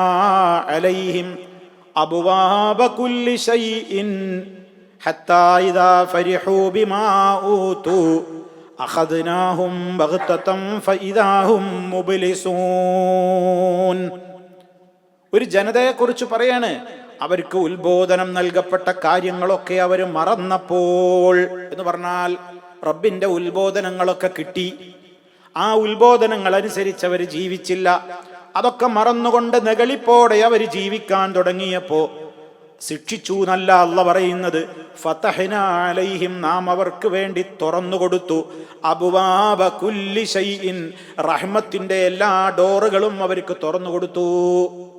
Speaker 1: അലൈഹിം അബ്വാബ കുല്ലി ശൈഇൻ ഹത്താ ഇദാ ഫരിഹൂ ബിമാ ഊതു അഖദ്നാഹും ബഗ്തതൻ ഫഇദാ ഹും മുബ്ലിസൂൻ. ഒരു ജനതയെക്കുറിച്ച് പറയാണ്, അവർക്ക് ഉത്ബോധനം നൽകപ്പെട്ട കാര്യങ്ങളൊക്കെ അവർ മറന്നപ്പോൾ എന്ന് പറഞ്ഞാൽ റബ്ബിന്റെ ഉത്ബോധനങ്ങളൊക്കെ കിട്ടി, ആ ഉത്ബോധനങ്ങൾ അനുസരിച്ച് അവർ ജീവിച്ചില്ല. അതൊക്കെ മറന്നുകൊണ്ട് നെകളിപ്പോടെ അവർ ജീവിക്കാൻ തുടങ്ങിയപ്പോ ശിക്ഷിച്ചു എന്നല്ല അല്ലാഹ് പറയുന്നത്. ഫതഹ്നാ അലൈഹിം, നാം അവർക്ക് വേണ്ടി തുറന്നു കൊടുത്തു, അബ്വാബ കുല്ലി ശൈഇൻ, റഹ്മത്തിന്റെ എല്ലാ ഡോറുകളും അവർക്ക് തുറന്നു കൊടുത്തു.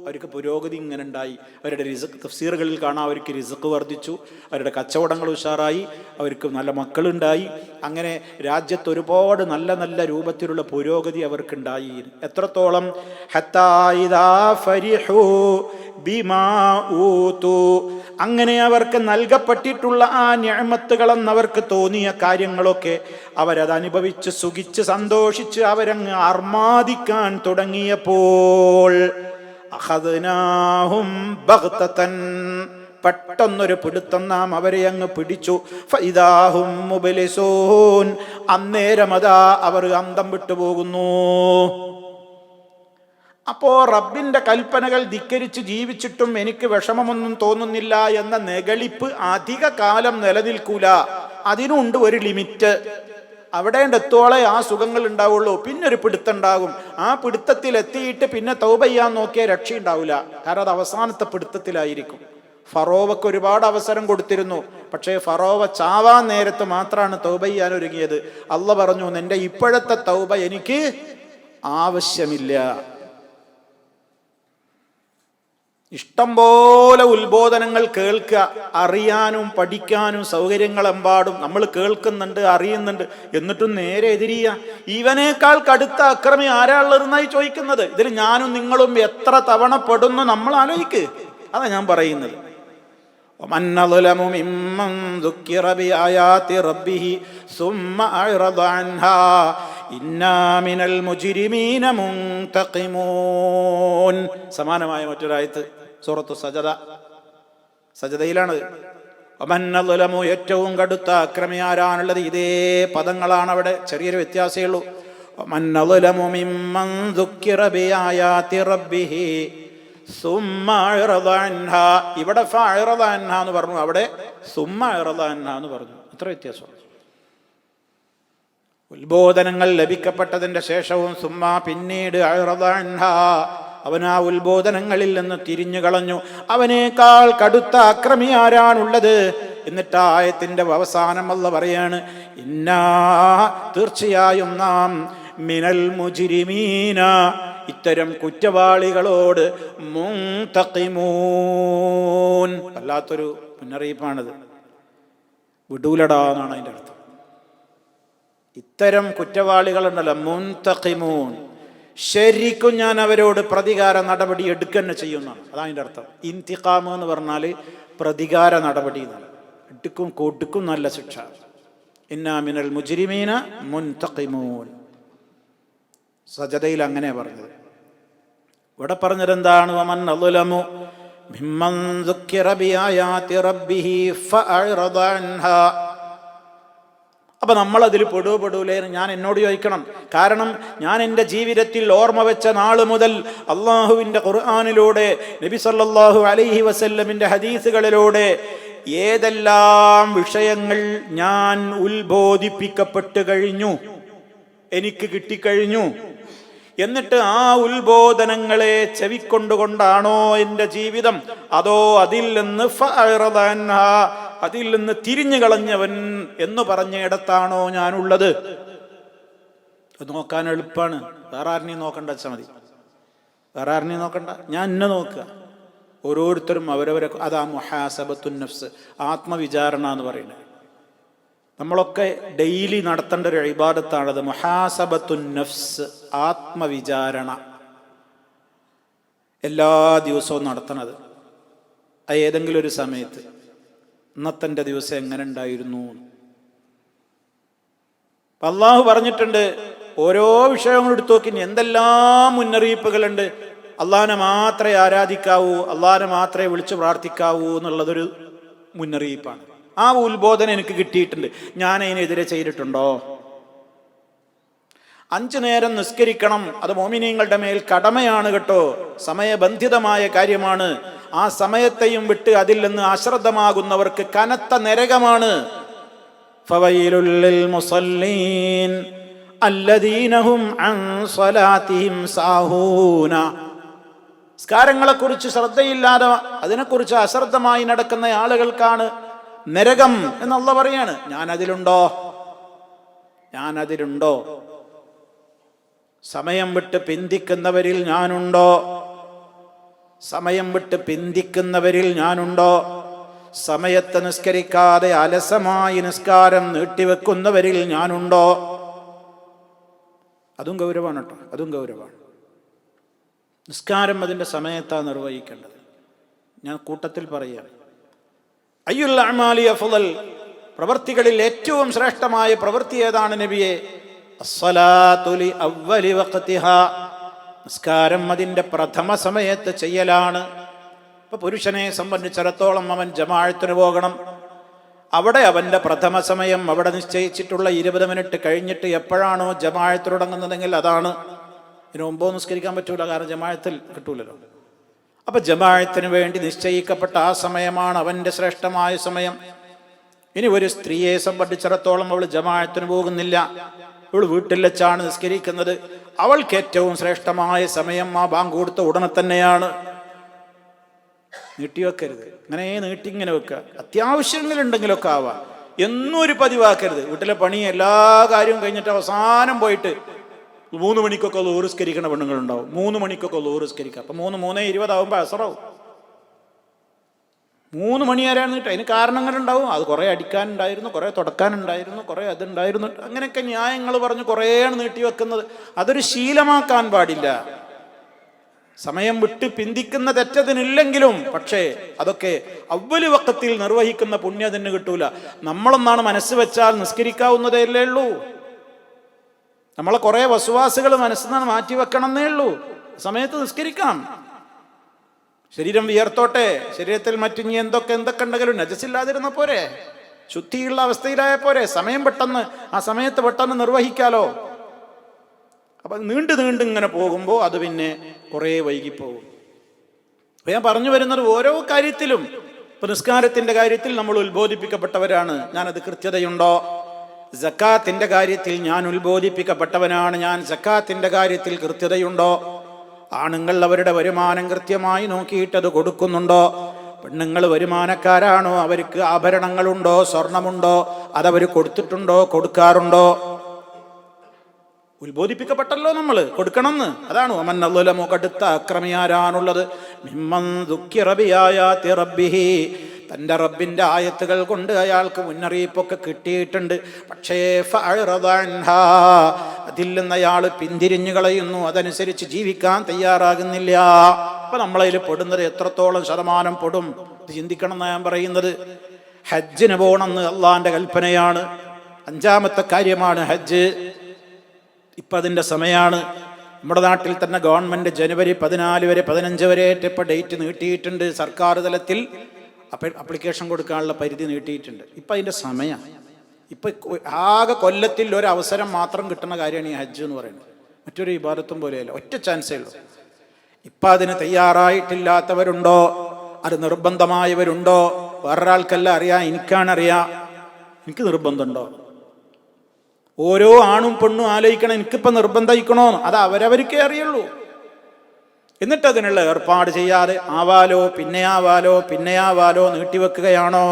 Speaker 1: അവർക്ക് പുരോഗതി ഇങ്ങനെ ഉണ്ടായി. അവരുടെ റിസ്ക് തഫ്സീറുകളിൽ കാണാം, അവർക്ക് റിസ്ക് വർദ്ധിച്ചു, അവരുടെ കച്ചവടങ്ങൾ ഉഷാറായി, അവർക്ക് നല്ല മക്കളുണ്ടായി. അങ്ങനെ രാജ്യത്ത് ഒരുപാട് നല്ല നല്ല രൂപത്തിലുള്ള പുരോഗതി അവർക്കുണ്ടായി. എത്രത്തോളം? ഹത്താ ഇദാ ഫരിഹൂ ബിമാ ഊതു, അങ്ങനെ അവർക്ക് നൽകപ്പെട്ടിട്ടുള്ള ആ നിഅമത്തുകളെന്നവർക്ക് തോന്നിയ കാര്യങ്ങളൊക്കെ അവരത് അനുഭവിച്ച് സുഖിച്ച് സന്തോഷിച്ച് അവരങ്ങ് ആർമാദിക്കാൻ തുടങ്ങിയപ്പോൾ അഖദ്നാഹും ബഗ്തതൻ, പെട്ടെന്നൊരു പിടുത്തം നാം അവരെ അങ്ങ് പിടിച്ചു. ഫഇദാ ഹും മുബ്ലിസൂൻ, അന്നേരം അതാ അവർ അന്തം വിട്ടുപോകുന്നു. അപ്പോ റബ്ബിന്റെ കൽപ്പനകൾ ധിക്കരിച്ച് ജീവിച്ചിട്ടും എനിക്ക് വിഷമമൊന്നും തോന്നുന്നില്ല എന്ന നെകളിപ്പ് അധിക കാലം നിലനിൽക്കൂല. അതിനുണ്ട് ഒരു ലിമിറ്റ്. അവിടെ എത്തോളെ ആ സുഖങ്ങൾ ഉണ്ടാവുള്ളൂ. പിന്നെ ഒരു പിടുത്തുണ്ടാകും. ആ പിടുത്തത്തിൽ എത്തിയിട്ട് പിന്നെ തൗബ ചെയ്യാൻ നോക്കിയാൽ രക്ഷയുണ്ടാവില്ല. കാരണം അത് അവസാനത്തെ പിടുത്തത്തിലായിരിക്കും. ഫറോവക്ക് ഒരുപാട് അവസരം കൊടുത്തിരുന്നു, പക്ഷേ ഫറോവ ചാവാൻ നേരത്ത് മാത്രമാണ് തൗബ ചെയ്യാൻ ഒരുങ്ങിയത്. അള്ളാഹ് പറഞ്ഞു, നിന്റെ ഇപ്പോഴത്തെ തൗബ എനിക്ക് ആവശ്യമില്ല. ഇഷ്ടം പോലെ ഉത്ബോധനങ്ങൾ കേൾക്കുക, അറിയാനും പഠിക്കാനും സൗകര്യങ്ങളെമ്പാടും നമ്മൾ കേൾക്കുന്നുണ്ട്, അറിയുന്നുണ്ട്, എന്നിട്ടും നേരെ എതിരിയ. ഇവനേക്കാൾ കടുത്ത അക്രമി ആരാളുള്ളതെന്നായി ചോദിക്കുന്നത്. ഇതിൽ ഞാനും നിങ്ങളും എത്ര തവണ പെടുന്നു നമ്മൾ ആലോചിക്ക്. അതാ ഞാൻ പറയുന്നത്. സമാനമായ മറ്റൊരായത്ത് സൂറത്തു സജദയിലാണ്. ഏറ്റവും കടുത്ത അക്രമി ആരാണുള്ളത്? ഇതേ പദങ്ങളാണ് അവിടെ, ചെറിയൊരു വ്യത്യാസമേ ഉള്ളൂ. ഇവിടെ എന്ന് പറഞ്ഞു, അവിടെ എന്ന് പറഞ്ഞു. അത്ര വ്യത്യാസം. ഉത്ബോധനങ്ങൾ ലഭിക്കപ്പെട്ടതിന്റെ ശേഷവും പിന്നീട് അവൻ ആ ഉത്ബോധനങ്ങളിൽ നിന്ന് തിരിഞ്ഞു കളഞ്ഞു. അവനേക്കാൾ കടുത്ത അക്രമി ആരാണുള്ളത്? എന്നിട്ട് ആയത്തിന്റെ അവസാനം അല്ലാഹു പറയാണ്, ഇന്നാ തീർച്ചയായും നാം മിനൽ മുജ്രിമീന ഇത്തരം കുറ്റവാളികളോട് മുൻതഖിമൂൻ. വല്ലാത്തൊരു മുന്നറിയിപ്പാണിത്. വിടൂലടാ എന്നാണ് അതിൻ്റെ അർത്ഥം. ഇത്തരം കുറ്റവാളികളുണ്ടല്ലോ, മുൻതഖിമൂൻ, ശരിക്കും ഞാൻ അവരോട് പ്രതികാര നടപടി എടുക്കുക ചെയ്യുന്നതാണ്. അതാണ് അർത്ഥം. ഇന്തിഖാം എന്ന് പറഞ്ഞാൽ പ്രതികാര നടപടി എന്നാണ്. എടുക്കും, കൊടുക്കും, നല്ല ശിക്ഷ. ഇന്നാ മിനൽ മുജ്രിമീന മുൻതഖിമൂൻ. സജദയിൽ അങ്ങനെ പറഞ്ഞത്. ഇവിടെ പറഞ്ഞത് എന്താണ്? വമൻ അദ്ലമു മിമ്മൻ ദുക്കിറ ബിആയാതി റബ്ബിഹി ഫഅറദ അൻഹാ. അപ്പൊ നമ്മളതിൽ പെടൂലേ? ഞാൻ എന്നോട് ചോദിക്കണം. കാരണം ഞാൻ എൻ്റെ ജീവിതത്തിൽ ഓർമ്മ വെച്ച നാൾ മുതൽ അള്ളാഹുവിൻ്റെ ഖുർആനിലൂടെ, നബി സല്ലല്ലാഹു അലൈഹി വസല്ലമിൻ്റെ ഹദീസുകളിലൂടെ ഏതെല്ലാം വിഷയങ്ങൾ ഞാൻ ഉത്ബോധിപ്പിക്കപ്പെട്ട് കഴിഞ്ഞു, എനിക്ക് കിട്ടിക്കഴിഞ്ഞു. എന്നിട്ട് ആ ഉത്ബോധനങ്ങളെ ചെവിക്കൊണ്ടുകൊണ്ടാണോ എൻ്റെ ജീവിതം, അതോ അതിൽ നിന്ന് തിരിഞ്ഞു കളഞ്ഞവൻ എന്ന് പറഞ്ഞിടത്താണോ ഞാനുള്ളത്? നോക്കാൻ എളുപ്പമാണ്. വേറെ ആരെയും നോക്കണ്ട, വെച്ചാൽ മതി. വേറെ ആരെയും നോക്കണ്ട, ഞാൻ എന്നെ നോക്കുക. ഓരോരുത്തരും അവരവരെ, അതാ മുഹാസബത്തുൻ നഫ്സ്, ആത്മവിചാരണ എന്ന് പറയുന്നത്. നമ്മളൊക്കെ ഡെയിലി നടത്തേണ്ട ഒരു ഇബാദത്താണത്, മുഹാസബത്തുൻ നഫ്സ്, ആത്മവിചാരണ. എല്ലാ ദിവസവും നടത്തണത്. ഏതെങ്കിലും ഒരു സമയത്ത് ഇന്നത്തെ ദിവസം എങ്ങനെ ഉണ്ടായിരുന്നു? അള്ളാഹു പറഞ്ഞിട്ടുണ്ട്, ഓരോ വിഷയങ്ങൾ എടുത്തു നോക്കി എന്തെല്ലാം മുന്നറിയിപ്പുകളുണ്ട്. അള്ളാഹിനെ മാത്രമേ ആരാധിക്കാവൂ, അള്ളാഹിനെ മാത്രമേ വിളിച്ചു പ്രാർത്ഥിക്കാവൂ എന്നുള്ളതൊരു മുന്നറിയിപ്പാണ്. ആ ഉത്ബോധനം എനിക്ക് കിട്ടിയിട്ടുണ്ട്. ഞാൻ അതിനെതിരെ ചെയ്തിട്ടുണ്ടോ? 5 നേരം നിസ്കരിക്കണം, അത് മോമിനീങ്ങളുടെ മേൽ കടമയാണ് കേട്ടോ, സമയബന്ധിതമായ കാര്യമാണ്. ആ സമയത്തെയും വിട്ട് അതിൽ നിന്ന് അശ്രദ്ധമാകുന്നവർക്ക് കനത്ത നരകമാണ്. ഫവൈലുൽ ലിൽ മുസല്ലീൻ അല്ലദീന ഹും അൻ സ്വലാത്തിഹിം സാഹൂന. നിസ്കാരങ്ങളെക്കുറിച്ച് ശ്രദ്ധയില്ലാതെ അതിനെക്കുറിച്ച് അശ്രദ്ധമായി നടക്കുന്ന ആളുകൾക്കാണ് നരകം എന്ന് അല്ലാഹു പറയാണ്. ഞാനതിലുണ്ടോ? സമയം വിട്ട് പിന്തിക്കുന്നവരിൽ ഞാനുണ്ടോ? സമയത്ത് നിസ്കരിക്കാതെ അലസമായി നിസ്കാരം നീട്ടിവെക്കുന്നവരിൽ ഞാനുണ്ടോ? അതും ഗൗരവമാണ് കേട്ടോ, അതും ഗൗരവമാണ്. നിസ്കാരം അതിൻ്റെ സമയത്താണ് നിർവഹിക്കേണ്ടത്. ഞാൻ കൂട്ടത്തിൽ പറയുകയാണ്, അയ്യുൽ അഅ്മാലി അഫ്ളൽ, പ്രവൃത്തികളിൽ ഏറ്റവും ശ്രേഷ്ഠമായ പ്രവൃത്തി ഏതാണ് നബിയെ? അസ്സലാത്തു ലി അവ്വലി വഖ്തിഹാ, നിസ്കാരം അതിൻ്റെ പ്രഥമ സമയത്ത് ചെയ്യലാണ്. ഇപ്പൊ പുരുഷനെ സംബന്ധിച്ചിടത്തോളം അവൻ ജമാഅത്തിന് പോകണം. അവിടെ അവൻ്റെ പ്രഥമ സമയം അവിടെ നിശ്ചയിച്ചിട്ടുള്ള 20 മിനിറ്റ് കഴിഞ്ഞിട്ട് എപ്പോഴാണോ ജമാഅത്ത് തുടങ്ങുന്നതെങ്കിൽ അതാണ്. ഇതിനു മുമ്പോ നിസ്കരിക്കാൻ പറ്റൂല, കാരണം ജമാഅത്തിൽ കിട്ടൂലല്ലോ. അപ്പൊ ജമാഅത്തിന് വേണ്ടി നിശ്ചയിക്കപ്പെട്ട ആ സമയമാണ് അവൻ്റെ ശ്രേഷ്ഠമായ സമയം. ഇനി ഒരു സ്ത്രീയെ സംബന്ധിച്ചിടത്തോളം അവൾ ജമാഅത്തിന് പോകുന്നില്ല, അവൾ വീട്ടിൽ വെച്ചാണ് നിസ്കരിക്കുന്നത്, അവൾക്ക് ഏറ്റവും ശ്രേഷ്ഠമായ സമയം ആ ബാങ്ക് കൊടുത്ത ഉടനെ തന്നെയാണ്. നീട്ടിവെക്കരുത്, ഇങ്ങനെ വെക്കുക. അത്യാവശ്യങ്ങളുണ്ടെങ്കിലൊക്കെ ആവാം, എന്നും ഒരു പതിവാക്കരുത്. വീട്ടിലെ പണി എല്ലാ കാര്യവും കഴിഞ്ഞിട്ട് അവസാനം പോയിട്ട് 3 മണിക്കൊക്കെ ലോറിസ്കരിക്കുന്ന പെണ്ണുങ്ങളുണ്ടാവും. 3 മണിക്കൊക്കെ ലോറിസ്കരിക്കുക. അപ്പം 3:20 ആവുമ്പോൾ അസറാവും. 3 മണി വരെയാണ് നീട്ടുക. അതിന് കാരണങ്ങളുണ്ടാവും. അത് കുറേ അടിക്കാനുണ്ടായിരുന്നു, കുറേ തുടക്കാനുണ്ടായിരുന്നു, കുറേ അതുണ്ടായിരുന്നു, അങ്ങനെയൊക്കെ ന്യായങ്ങൾ പറഞ്ഞ് കുറേയാണ് നീട്ടി വെക്കുന്നത്. അതൊരു ശീലമാക്കാൻ പാടില്ല. സമയം വിട്ട് പിന്തിക്കുന്ന തെറ്റതിനില്ലെങ്കിലും പക്ഷേ അതൊക്കെ അവ്വല് വഖത്തിൽ നിർവഹിക്കുന്ന പുണ്യത്തിന് കിട്ടൂല. നമ്മളൊന്നാണ് മനസ്സ് വെച്ചാൽ നിസ്കരിക്കാവുന്നതേ ഉള്ളൂ. നമ്മളെ കുറേ വസ്വാസുകൾ മനസ്സിൽ നിന്നാണ് മാറ്റി വെക്കണം എന്നേ ഉള്ളൂ. സമയത്ത് നിസ്കരിക്കാം. ശരീരം വിയർത്തോട്ടെ, ശരീരത്തിൽ മറ്റിഞ്ഞ് എന്തൊക്കെ ഉണ്ടെങ്കിലും നജസില്ലാതിരുന്ന പോരെ, ശുദ്ധിയുള്ള അവസ്ഥയിലായ പോരെ, സമയം പെട്ടെന്ന് ആ സമയത്ത് പെട്ടെന്ന് നിർവഹിക്കാലോ. അപ്പം നീണ്ട് ഇങ്ങനെ പോകുമ്പോൾ അത് പിന്നെ കുറേ വൈകിപ്പോകും. അപ്പം ഞാൻ പറഞ്ഞു വരുന്നത് ഓരോ കാര്യത്തിലും, ഇപ്പം നിസ്കാരത്തിൻ്റെ കാര്യത്തിൽ നമ്മൾ ഉത്ബോധിപ്പിക്കപ്പെട്ടവരാണ്, ഞാനത് കൃത്യതയുണ്ടോ? സക്കാത്തിൻ്റെ കാര്യത്തിൽ ഞാൻ ഉത്ബോധിപ്പിക്കപ്പെട്ടവനാണ്, ഞാൻ സക്കാത്തിൻ്റെ കാര്യത്തിൽ കൃത്യതയുണ്ടോ? ആണുങ്ങൾ അവരുടെ വരുമാനം കൃത്യമായി നോക്കിയിട്ടത് കൊടുക്കുന്നുണ്ടോ? പെണ്ണുങ്ങൾ വരുമാനക്കാരാണോ? അവർക്ക് ആഭരണങ്ങളുണ്ടോ, സ്വർണമുണ്ടോ, അതവർ കൊടുത്തിട്ടുണ്ടോ, കൊടുക്കാറുണ്ടോ? ഉത്ബോധിപ്പിക്കപ്പെട്ടല്ലോ നമ്മൾ കൊടുക്കണമെന്ന്. അതാണ് ഒമന്നല്ലുലമു, കടുത്ത അക്രമിയാരാണുള്ളത്, മിമ്മൻ ദുഃഖിറ ബിആയാതി റബ്ബിഹി, തൻ്റെ റബ്ബിൻ്റെ ആയത്തുകൾ കൊണ്ട് അയാൾക്ക് മുന്നറിയിപ്പൊക്കെ കിട്ടിയിട്ടുണ്ട്. പക്ഷേ ഫഅറദ അൻഹാ, അതിൽ നിന്ന് അയാൾ പിന്തിരിഞ്ഞു കളയുന്നു, അതനുസരിച്ച് ജീവിക്കാൻ തയ്യാറാകുന്നില്ല. അപ്പം നമ്മളതിൽ പെടുന്നത് എത്രത്തോളം ശതമാനം പെടും ഇത് ചിന്തിക്കണം എന്നാണ് ഞാൻ പറയുന്നത്. ഹജ്ജിന് പോകണമെന്ന് അള്ളാഹിൻ്റെ കൽപ്പനയാണ്. 5-ാമത്തെ കാര്യമാണ് ഹജ്ജ്. ഇപ്പം അതിൻ്റെ സമയമാണ്. നമ്മുടെ നാട്ടിൽ തന്നെ ഗവൺമെൻറ് ജനുവരി 14 വരെ 15 വരെ ഇപ്പോൾ ഡേറ്റ് നീട്ടിയിട്ടുണ്ട്. സർക്കാർ തലത്തിൽ അപ്ലിക്കേഷൻ കൊടുക്കാനുള്ള പരിധി നീട്ടിയിട്ടുണ്ട്. ഇപ്പം അതിൻ്റെ സമയം. ഇപ്പം ആകെ കൊല്ലത്തിൽ ഒരു അവസരം മാത്രം കിട്ടുന്ന കാര്യമാണ് ഈ ഹജ്ജ് എന്ന് പറയുന്നത്. മറ്റൊരു ഇബാദത്തും പോലെയല്ല, ഒറ്റ ചാൻസേ ഉള്ളൂ. ഇപ്പം അതിന് തയ്യാറായിട്ടില്ലാത്തവരുണ്ടോ? അത് നിർബന്ധമായവരുണ്ടോ? വേറൊരാൾക്കല്ല അറിയാം, എനിക്കാണറിയാം. എനിക്ക് നിർബന്ധമുണ്ടോ? ഓരോ ആണും പെണ്ണും ആലോചിക്കണം, എനിക്കിപ്പോൾ നിർബന്ധിക്കണോ? അത് അവരവർക്കേ അറിയുള്ളൂ. എന്നിട്ട് അതിനുള്ള ഏർപ്പാട് ചെയ്യാതെ ആവാലോ പിന്നെയാവാലോ നീട്ടിവെക്കുകയാണോ?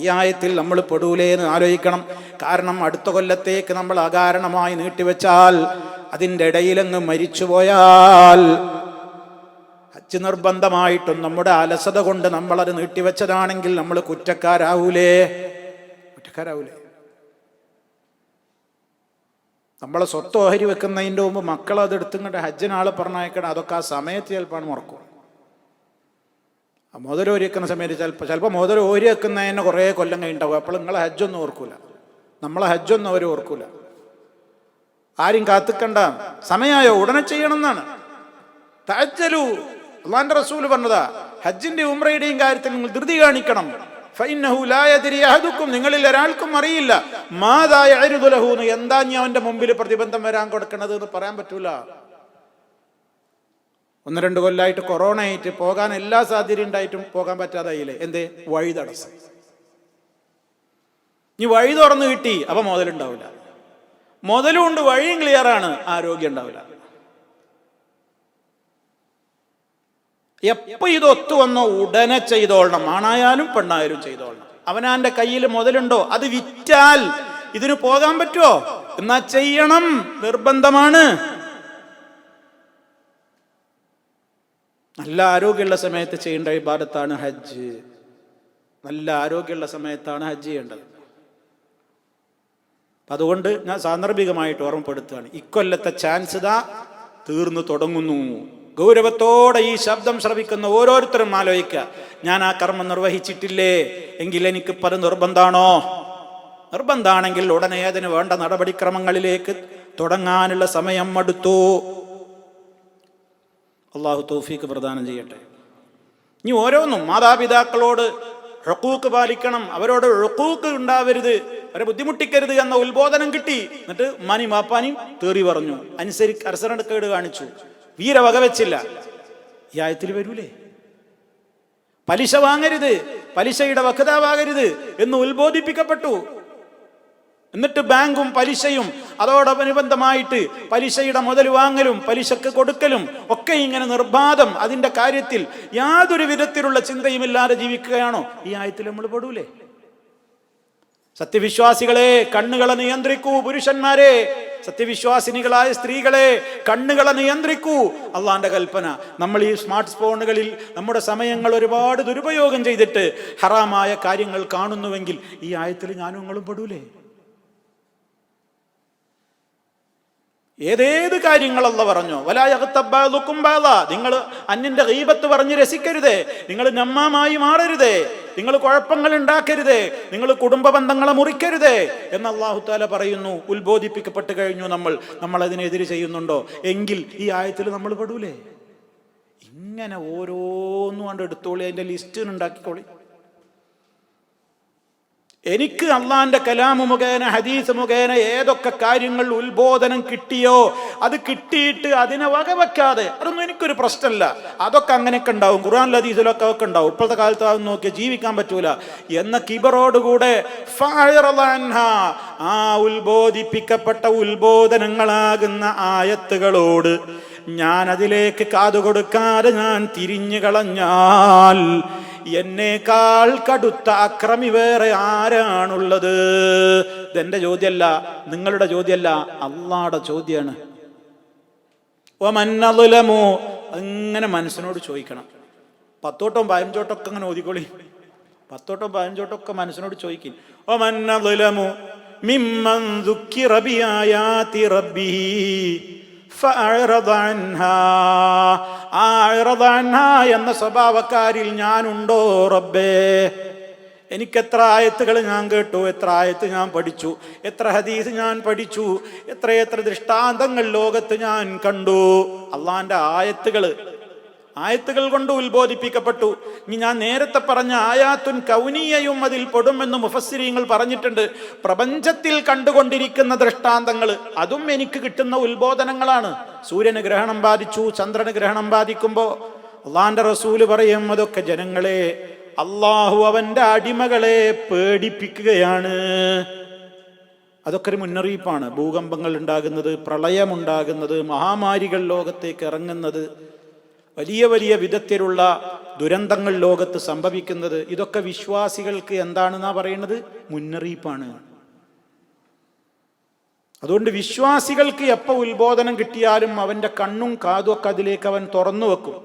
Speaker 1: ഈ ആയത്തിൽ നമ്മൾ പെടൂലേ എന്ന് ആലോചിക്കണം. കാരണം അടുത്ത കൊല്ലത്തേക്ക് നമ്മൾ അകാരണമായി നീട്ടിവെച്ചാൽ, അതിൻ്റെ ഇടയിലങ്ങ് മരിച്ചുപോയാൽ, ഹജ്ജ് നിർബന്ധമായിട്ടും നമ്മുടെ അലസത കൊണ്ട് നമ്മളത് നീട്ടിവെച്ചതാണെങ്കിൽ നമ്മൾ കുറ്റക്കാരാവൂലേ? നമ്മളെ സ്വത്ത് ഓഹരി വെക്കുന്നതിൻ്റെ മുമ്പ് മക്കളത് എടുത്തുകൊണ്ട് ഹജ്ജിനാളെ പറഞ്ഞയക്കണം. അതൊക്കെ ആ സമയത്ത് ചിലപ്പോൾ മറക്കും. ആ മോതിരം വെക്കുന്ന സമയത്ത് ചിലപ്പോൾ മോതിരം ഓരി വെക്കുന്നതിന് കുറേ കൊല്ലം കഴിഞ്ഞിട്ടാവും. അപ്പോൾ നിങ്ങളെ ഹജ്ജൊന്നും ഓർക്കൂല, നമ്മളെ ഹജ്ജൊന്നും അവർ ഓർക്കൂല. ആരും കാത്തിക്കണ്ട, സമയമായോ ഉടനെ ചെയ്യണം എന്നാണ്. തഅജ്ജലു, അല്ലാഹുവിൻ്റെ റസൂൽ പറഞ്ഞതാ. ഹജ്ജിന്റെ ഉംറയുടെയും കാര്യത്തിൽ നിങ്ങൾ ധൃതി കാണിക്കണം. ഫഇന്നഹു ലാ യദ്രി അഹദുക്കും, നിങ്ങളിൽ ഒരാൾക്കും അറിയില്ല മാദാ യഅരിദു ലഹു, എന്താ ഞാൻ അവന്റെ മുമ്പിൽ പ്രതിബന്ധം വരാൻ കൊടുക്കണത് എന്ന് പറയാൻ പറ്റൂല. 1-2 കൊല്ലമായിട്ട് കൊറോണ ആയിട്ട് പോകാൻ എല്ലാ സാധ്യത ഉണ്ടായിട്ടും പോകാൻ പറ്റാതായില്ലേ? എന്തേ? വഴി തടസ്സം. ഇനി വഴി തുറന്നു കിട്ടി അപ്പൊ മുതലുണ്ടാവില്ല. മുതലും ഉണ്ട്, വഴിയും ക്ലിയറാണ്, ആരോഗ്യം ഉണ്ടാവില്ല. എപ്പോ ഇതൊത്തു വന്നോ ഉടനെ ചെയ്തോളണം. ആണായാലും പെണ്ണായാലും ചെയ്തോളണം. അവനാന്റെ കയ്യിൽ മുതലുണ്ടോ, അത് വിറ്റാൽ ഇതിന് പോകാൻ പറ്റുമോ? എന്നാ ചെയ്യണം, നിർബന്ധമാണ്. നല്ല ആരോഗ്യമുള്ള സമയത്ത് ചെയ്യേണ്ട ഇബാദത്താണ് ഹജ്ജ്. നല്ല ആരോഗ്യമുള്ള സമയത്താണ് ഹജ്ജ് ചെയ്യേണ്ടത്. അതുകൊണ്ട് ഞാൻ സാന്ദർഭികമായിട്ട് ഓർമ്മപ്പെടുത്തുകയാണ്, ഇക്കൊല്ലത്തെ ചാൻസ് ഇതാ തീർന്നു തുടങ്ങുന്നു. ഗൗരവത്തോടെ ഈ ശബ്ദം ശ്രവിക്കുന്ന ഓരോരുത്തരും ആലോചിക്കുക, ഞാൻ ആ കർമ്മം നിർവഹിച്ചിട്ടില്ലേ എങ്കിൽ എനിക്കിപ്പോൾ അത് നിർബന്ധമാണോ? നിർബന്ധമാണെങ്കിൽ ഉടനെ അതിന് വേണ്ട നടപടിക്രമങ്ങളിലേക്ക് തുടങ്ങാനുള്ള സമയം അടുത്തു. അള്ളാഹു തൗഫീഖ് പ്രദാനം ചെയ്യട്ടെ. ഇനി ഓരോന്നും മാതാപിതാക്കളോട് ഹുഖൂഖ് പാലിക്കണം, അവരോട് ഹുഖൂഖ് ഉണ്ടാവരുത്, അവരെ ബുദ്ധിമുട്ടിക്കരുത് എന്ന ഉത്ബോധനം കിട്ടി. എന്നിട്ട് ഉമ്മാനിയും വാപ്പാനിയും തേറി പറഞ്ഞു, അനുസരണക്കേട് കാണിച്ചു, വീരവക വെച്ചില്ല. ഈ ആയത്തിൽ വരൂലേ? പലിശ വാങ്ങരുത്, പലിശയുടെ വക്താവാകരുത് എന്ന് ഉത്ബോധിപ്പിക്കപ്പെട്ടു. എന്നിട്ട് ബാങ്കും പലിശയും അതോടനുബന്ധമായിട്ട് പലിശയുടെ മുതൽ വാങ്ങലും പലിശക്ക് കൊടുക്കലും ഒക്കെ ഇങ്ങനെ നിർബാധം, അതിൻ്റെ കാര്യത്തിൽ യാതൊരു വിധത്തിലുള്ള ചിന്തയുമില്ലാതെ ജീവിക്കുകയാണോ? ഈ ആയത്തിൽ നമ്മൾ പെടൂലേ? സത്യവിശ്വാസികളെ കണ്ണുകളെ നിയന്ത്രിക്കൂ, പുരുഷന്മാരെ സത്യവിശ്വാസിനികളായ സ്ത്രീകളെ കണ്ണുകളെ നിയന്ത്രിക്കൂ, അള്ളാന്റെ കൽപ്പന. നമ്മൾ ഈ സ്മാർട്ട് ഫോണുകളിൽ നമ്മുടെ സമയങ്ങൾ ഒരുപാട് ദുരുപയോഗം ചെയ്തിട്ട് ഹറാമായ കാര്യങ്ങൾ കാണുന്നുവെങ്കിൽ ഈ ആയത്തിൽ ഞാനും നിങ്ങളും പെടൂലേ? ഏതേത് കാര്യങ്ങളല്ല പറഞ്ഞോ, നിങ്ങൾ അന്യന്റെ ഗീബത്ത് പറഞ്ഞ് രസിക്കരുതേ, നിങ്ങൾ നമ്മാമായി മാറരുതേ, നിങ്ങൾ കുഴപ്പങ്ങൾ ഉണ്ടാക്കരുതേ, നിങ്ങൾ കുടുംബ ബന്ധങ്ങളെ മുറിക്കരുതേ എന്ന് അല്ലാഹു തആല പറയുന്നു. ഉത്ബോധിപ്പിക്കപ്പെട്ട് കഴിഞ്ഞു. നമ്മൾ അതിനെതിരെ ചെയ്യുന്നുണ്ടോ എങ്കിൽ ഈ ആയത്തിൽ നമ്മൾ പെടൂലേ? ഇങ്ങനെ ഓരോന്നും കൊണ്ട് എടുത്തോളി, അതിന്റെ ലിസ്റ്റ് ഉണ്ടാക്കിക്കോളി. എനിക്ക് അള്ളാന്റെ കലാമു മുഖേന ഹദീസ് മുഖേന ഏതൊക്കെ കാര്യങ്ങൾ ഉത്ബോധനം കിട്ടിയോ അത് കിട്ടിയിട്ട് അതിനെ വകവെക്കാതെ, അതൊന്നും എനിക്കൊരു പ്രശ്നമല്ല. അതൊക്കെ അങ്ങനെയൊക്കെ ഉണ്ടാവും, ഖുർആനിൽ ഹദീസിലൊക്കെ ഒക്കെ ഉണ്ടാവും. ഇപ്പോഴത്തെ കാലത്ത് അതൊന്നും നോക്കിയാൽ ജീവിക്കാൻ പറ്റൂല എന്ന കിബറോടുകൂടെ ആ ഉത്ബോധിപ്പിക്കപ്പെട്ട ഉത്ബോധനങ്ങളാകുന്ന ആയത്തുകളോട് ഞാൻ അതിലേക്ക് കാതുകൊടുക്കാതെ ഞാൻ തിരിഞ്ഞു കളഞ്ഞാൽ എന്നേക്കാൾ കടുത്ത അക്രമി വേറെ ആരാണുള്ളത്? ഇതെന്റെ ചോദ്യമല്ല, നിങ്ങളുടെ ചോദ്യമല്ല, അള്ളാഹുടെ ചോദ്യമാണ്. ഒമന്നളുലമോ, അങ്ങനെ മനസ്സിനോട് ചോദിക്കണം. 10 വട്ടം 15 വട്ടമൊക്കെ അങ്ങനെ ഓതിക്കോളി. 10 വട്ടം 15 വട്ടമൊക്കെ മനസ്സിനോട് ചോദിക്കും. ഒമന്നളുലമു മിമ്മൻ ദുക്കിറ ബിആയാതി റബ്ബിഹി ഫഅറദ അൻഹാ. ആ അറദ അൻഹാ എന്ന സ്വഭാവക്കാരിൽ ഞാനുണ്ടോ റബ്ബേ? എനിക്കെത്ര ആയത്തുകൾ ഞാൻ കേട്ടു, എത്ര ആയത്ത് ഞാൻ പഠിച്ചു, എത്ര ഹദീസ് ഞാൻ പഠിച്ചു, എത്രയെത്ര ദൃഷ്ടാന്തങ്ങൾ ലോകത്ത് ഞാൻ കണ്ടു. അള്ളാന്റെ ആയത്തുകൾ കൊണ്ട് ഉത്ബോധിപ്പിക്കപ്പെട്ടു. ഇനി ഞാൻ നേരത്തെ പറഞ്ഞ ആയാത്തുൻ കൗനിയയും അതിൽ പെടുമെന്ന് മുഫസ്സിരീങ്ങൾ പറഞ്ഞിട്ടുണ്ട്. പ്രപഞ്ചത്തിൽ കണ്ടുകൊണ്ടിരിക്കുന്ന ദൃഷ്ടാന്തങ്ങൾ അതും എനിക്ക് കിട്ടുന്ന ഉത്ബോധനങ്ങളാണ്. സൂര്യന് ഗ്രഹണം ബാധിച്ചു, ചന്ദ്രന് ഗ്രഹണം ബാധിക്കുമ്പോൾ അള്ളാന്റെ റസൂല് പറയും, അതൊക്കെ ജനങ്ങളെ അള്ളാഹു അവന്റെ അടിമകളെ പേടിപ്പിക്കുകയാണ്. അതൊക്കെ ഒരു മുന്നറിയിപ്പാണ്. ഭൂകമ്പങ്ങൾ ഉണ്ടാകുന്നത്, പ്രളയമുണ്ടാകുന്നത്, മഹാമാരികൾ ലോകത്തേക്ക് ഇറങ്ങുന്നത്, വലിയ വലിയ വിധത്തിലുള്ള ദുരന്തങ്ങൾ ലോകത്ത് സംഭവിക്കുന്നത്, ഇതൊക്കെ വിശ്വാസികൾക്ക് എന്താണെന്നാ പറയുന്നത്? മുന്നറിയിപ്പാണ്. അതുകൊണ്ട് വിശ്വാസികൾക്ക് എപ്പോൾ ഉത്ബോധനം കിട്ടിയാലും അവന്റെ കണ്ണും കാതും ഒക്കെ അതിലേക്ക് അവൻ തുറന്നു വെക്കും.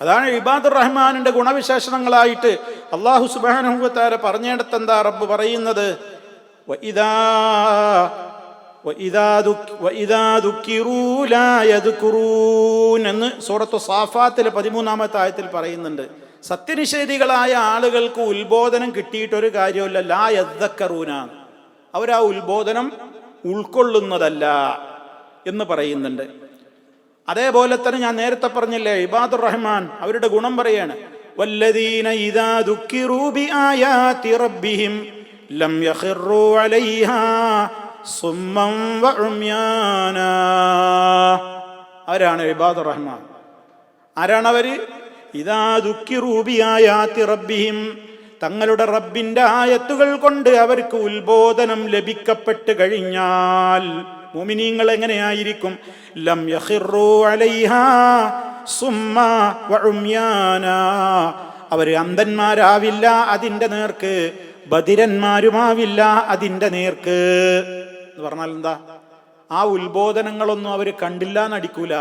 Speaker 1: അതാണ് ഇബാദുർ റഹ്മാനിന്റെ ഗുണവിശേഷണങ്ങളായിട്ട് അല്ലാഹു സുബ്ഹാനഹു വ തആല പറഞ്ഞിടത്ത് എന്താ റബ്ബ് പറയുന്നത്? എന്ന് സൂറത്തു സാഫാത്തിലെ 13-ാമത്തെ ആയത്തിൽ പറയുന്നുണ്ട്. സത്യനിഷേധികളായ ആളുകൾക്ക് ഉത്ബോധനം കിട്ടിയിട്ടൊരു കാര്യമില്ല. ലാ യദ്ദക്കറൂന, അവരാ ഉത്ബോധനം ഉൾക്കൊള്ളുന്നതല്ല എന്ന് പറയുന്നുണ്ട്. അതേപോലെ തന്നെ ഞാൻ നേരത്തെ പറഞ്ഞില്ലേ, ഇബാദുർ റഹ്മാൻ അവരുടെ ഗുണം പറയാണ്. വല്ലദീന ഇദാ ദുക്കിറൂ ബിആയാതി റബ്ബിഹിം ലം യഖിറൂ അലൈഹാ സുമ്മൻ വഉമ്യാനാ. അവരാണ് ഇബാദുർ റഹ്മാൻ. ആരാണവര്? ഇദാ ദുക്കിറൂ ബിആയാതി റബ്ബിഹിം, തങ്ങളുടെ റബ്ബിന്റെ ആയത്തുകൾ കൊണ്ട് അവർക്ക് ഉത്ബോധനം ലഭിക്കപ്പെട്ട് കഴിഞ്ഞാൽ മുഅ്മിനീങ്ങൾ എങ്ങനെയായിരിക്കും? ലം യഖിറൂ അലൈഹാ സുമ്മ വഉമ്യാനാ, അവര് അന്ധന്മാരാവില്ല അതിന്റെ നേർക്ക്, ബധിരന്മാരുമാവില്ല അതിന്റെ നേർക്ക്. എന്ന് പറഞ്ഞാൽ എന്താ? ആ ഉത്ബോധനങ്ങളൊന്നും അവര് കണ്ടില്ല നടിക്കൂല,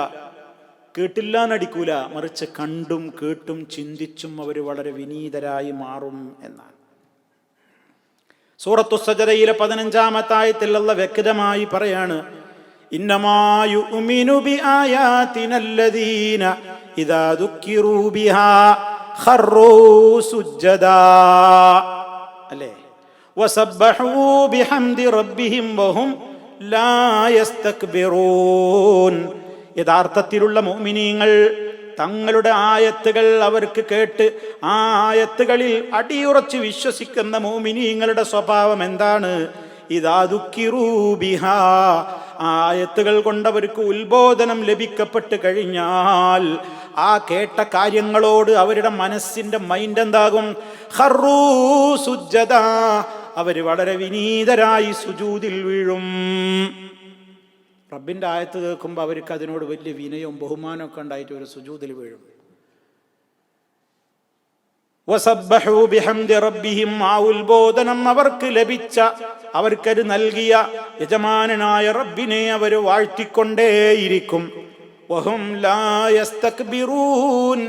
Speaker 1: കേട്ടില്ല നടിക്കൂല, മറിച്ച് കണ്ടും കേട്ടും ചിന്തിച്ചും അവര് വളരെ വിനീതരായി മാറും എന്നാണ്. സൂറത്തു സജദയിലെ 15-ാമത്തെ ആയത്തിൽ അല്ലാഹു വ്യക്തമായി പറയാണ്, ഇന്നമാ യുഅ്മിനു ബിആയാതിനല്ലദീന ഇദാ ദുക്കിറൂ ബിഹാ ഖറൂ സുജ്ജദാ. അല്ലേ? വസബ്ബഹൂ ബിഹംദി റബ്ബിഹിം വഹും ലാ യസ്തക്ബിറൂൻ. യഥാർത്ഥത്തിലുള്ള മുഅ്മിനീങ്ങൾ തങ്ങളുടെ ആയത്തുകൾ അവർക്ക് കേട്ട് ആ ആയത്തുകളിൽ അടിയുറച്ച് വിശ്വസിക്കുന്ന മുഅ്മിനീങ്ങളുടെ സ്വഭാവം എന്താണ്? ഇദാ ദുക്കിറൂ ബിഹാ, ആയത്തുകൾ കൊണ്ടവർക്ക് ഉത്ബോധനം ലഭിക്കപ്പെട്ട് കഴിഞ്ഞാൽ ആ കേട്ട കാര്യങ്ങളോട് അവരുടെ മനസ്സിന്റെ മൈൻഡ് എന്താകും? ഖറൂ സുജ്ജദാ, അവര് വളരെ വിനീതരായി സുജൂദിൽ വീഴും. റബ്ബിന്റെ ആയത്ത് കേൾക്കുമ്പോൾ അവർക്ക് അതിനോട് വലിയ വിനയവും ബഹുമാനമൊക്കെ ഉണ്ടായിട്ട് ഒരു സുജൂദിൽ വീഴും. വസബ്ബഹു ബിഹംദി റബ്ബിഹിം, ആ ഉത്ബോധനം അവർക്ക് ലഭിച്ച, അവർക്കത് നൽകിയ യജമാനനായ റബ്ബിനെ അവർ വാഴ്ത്തിക്കൊണ്ടേയിരിക്കും. വഹും ലാ യസ്തക്ബിറൂൻ,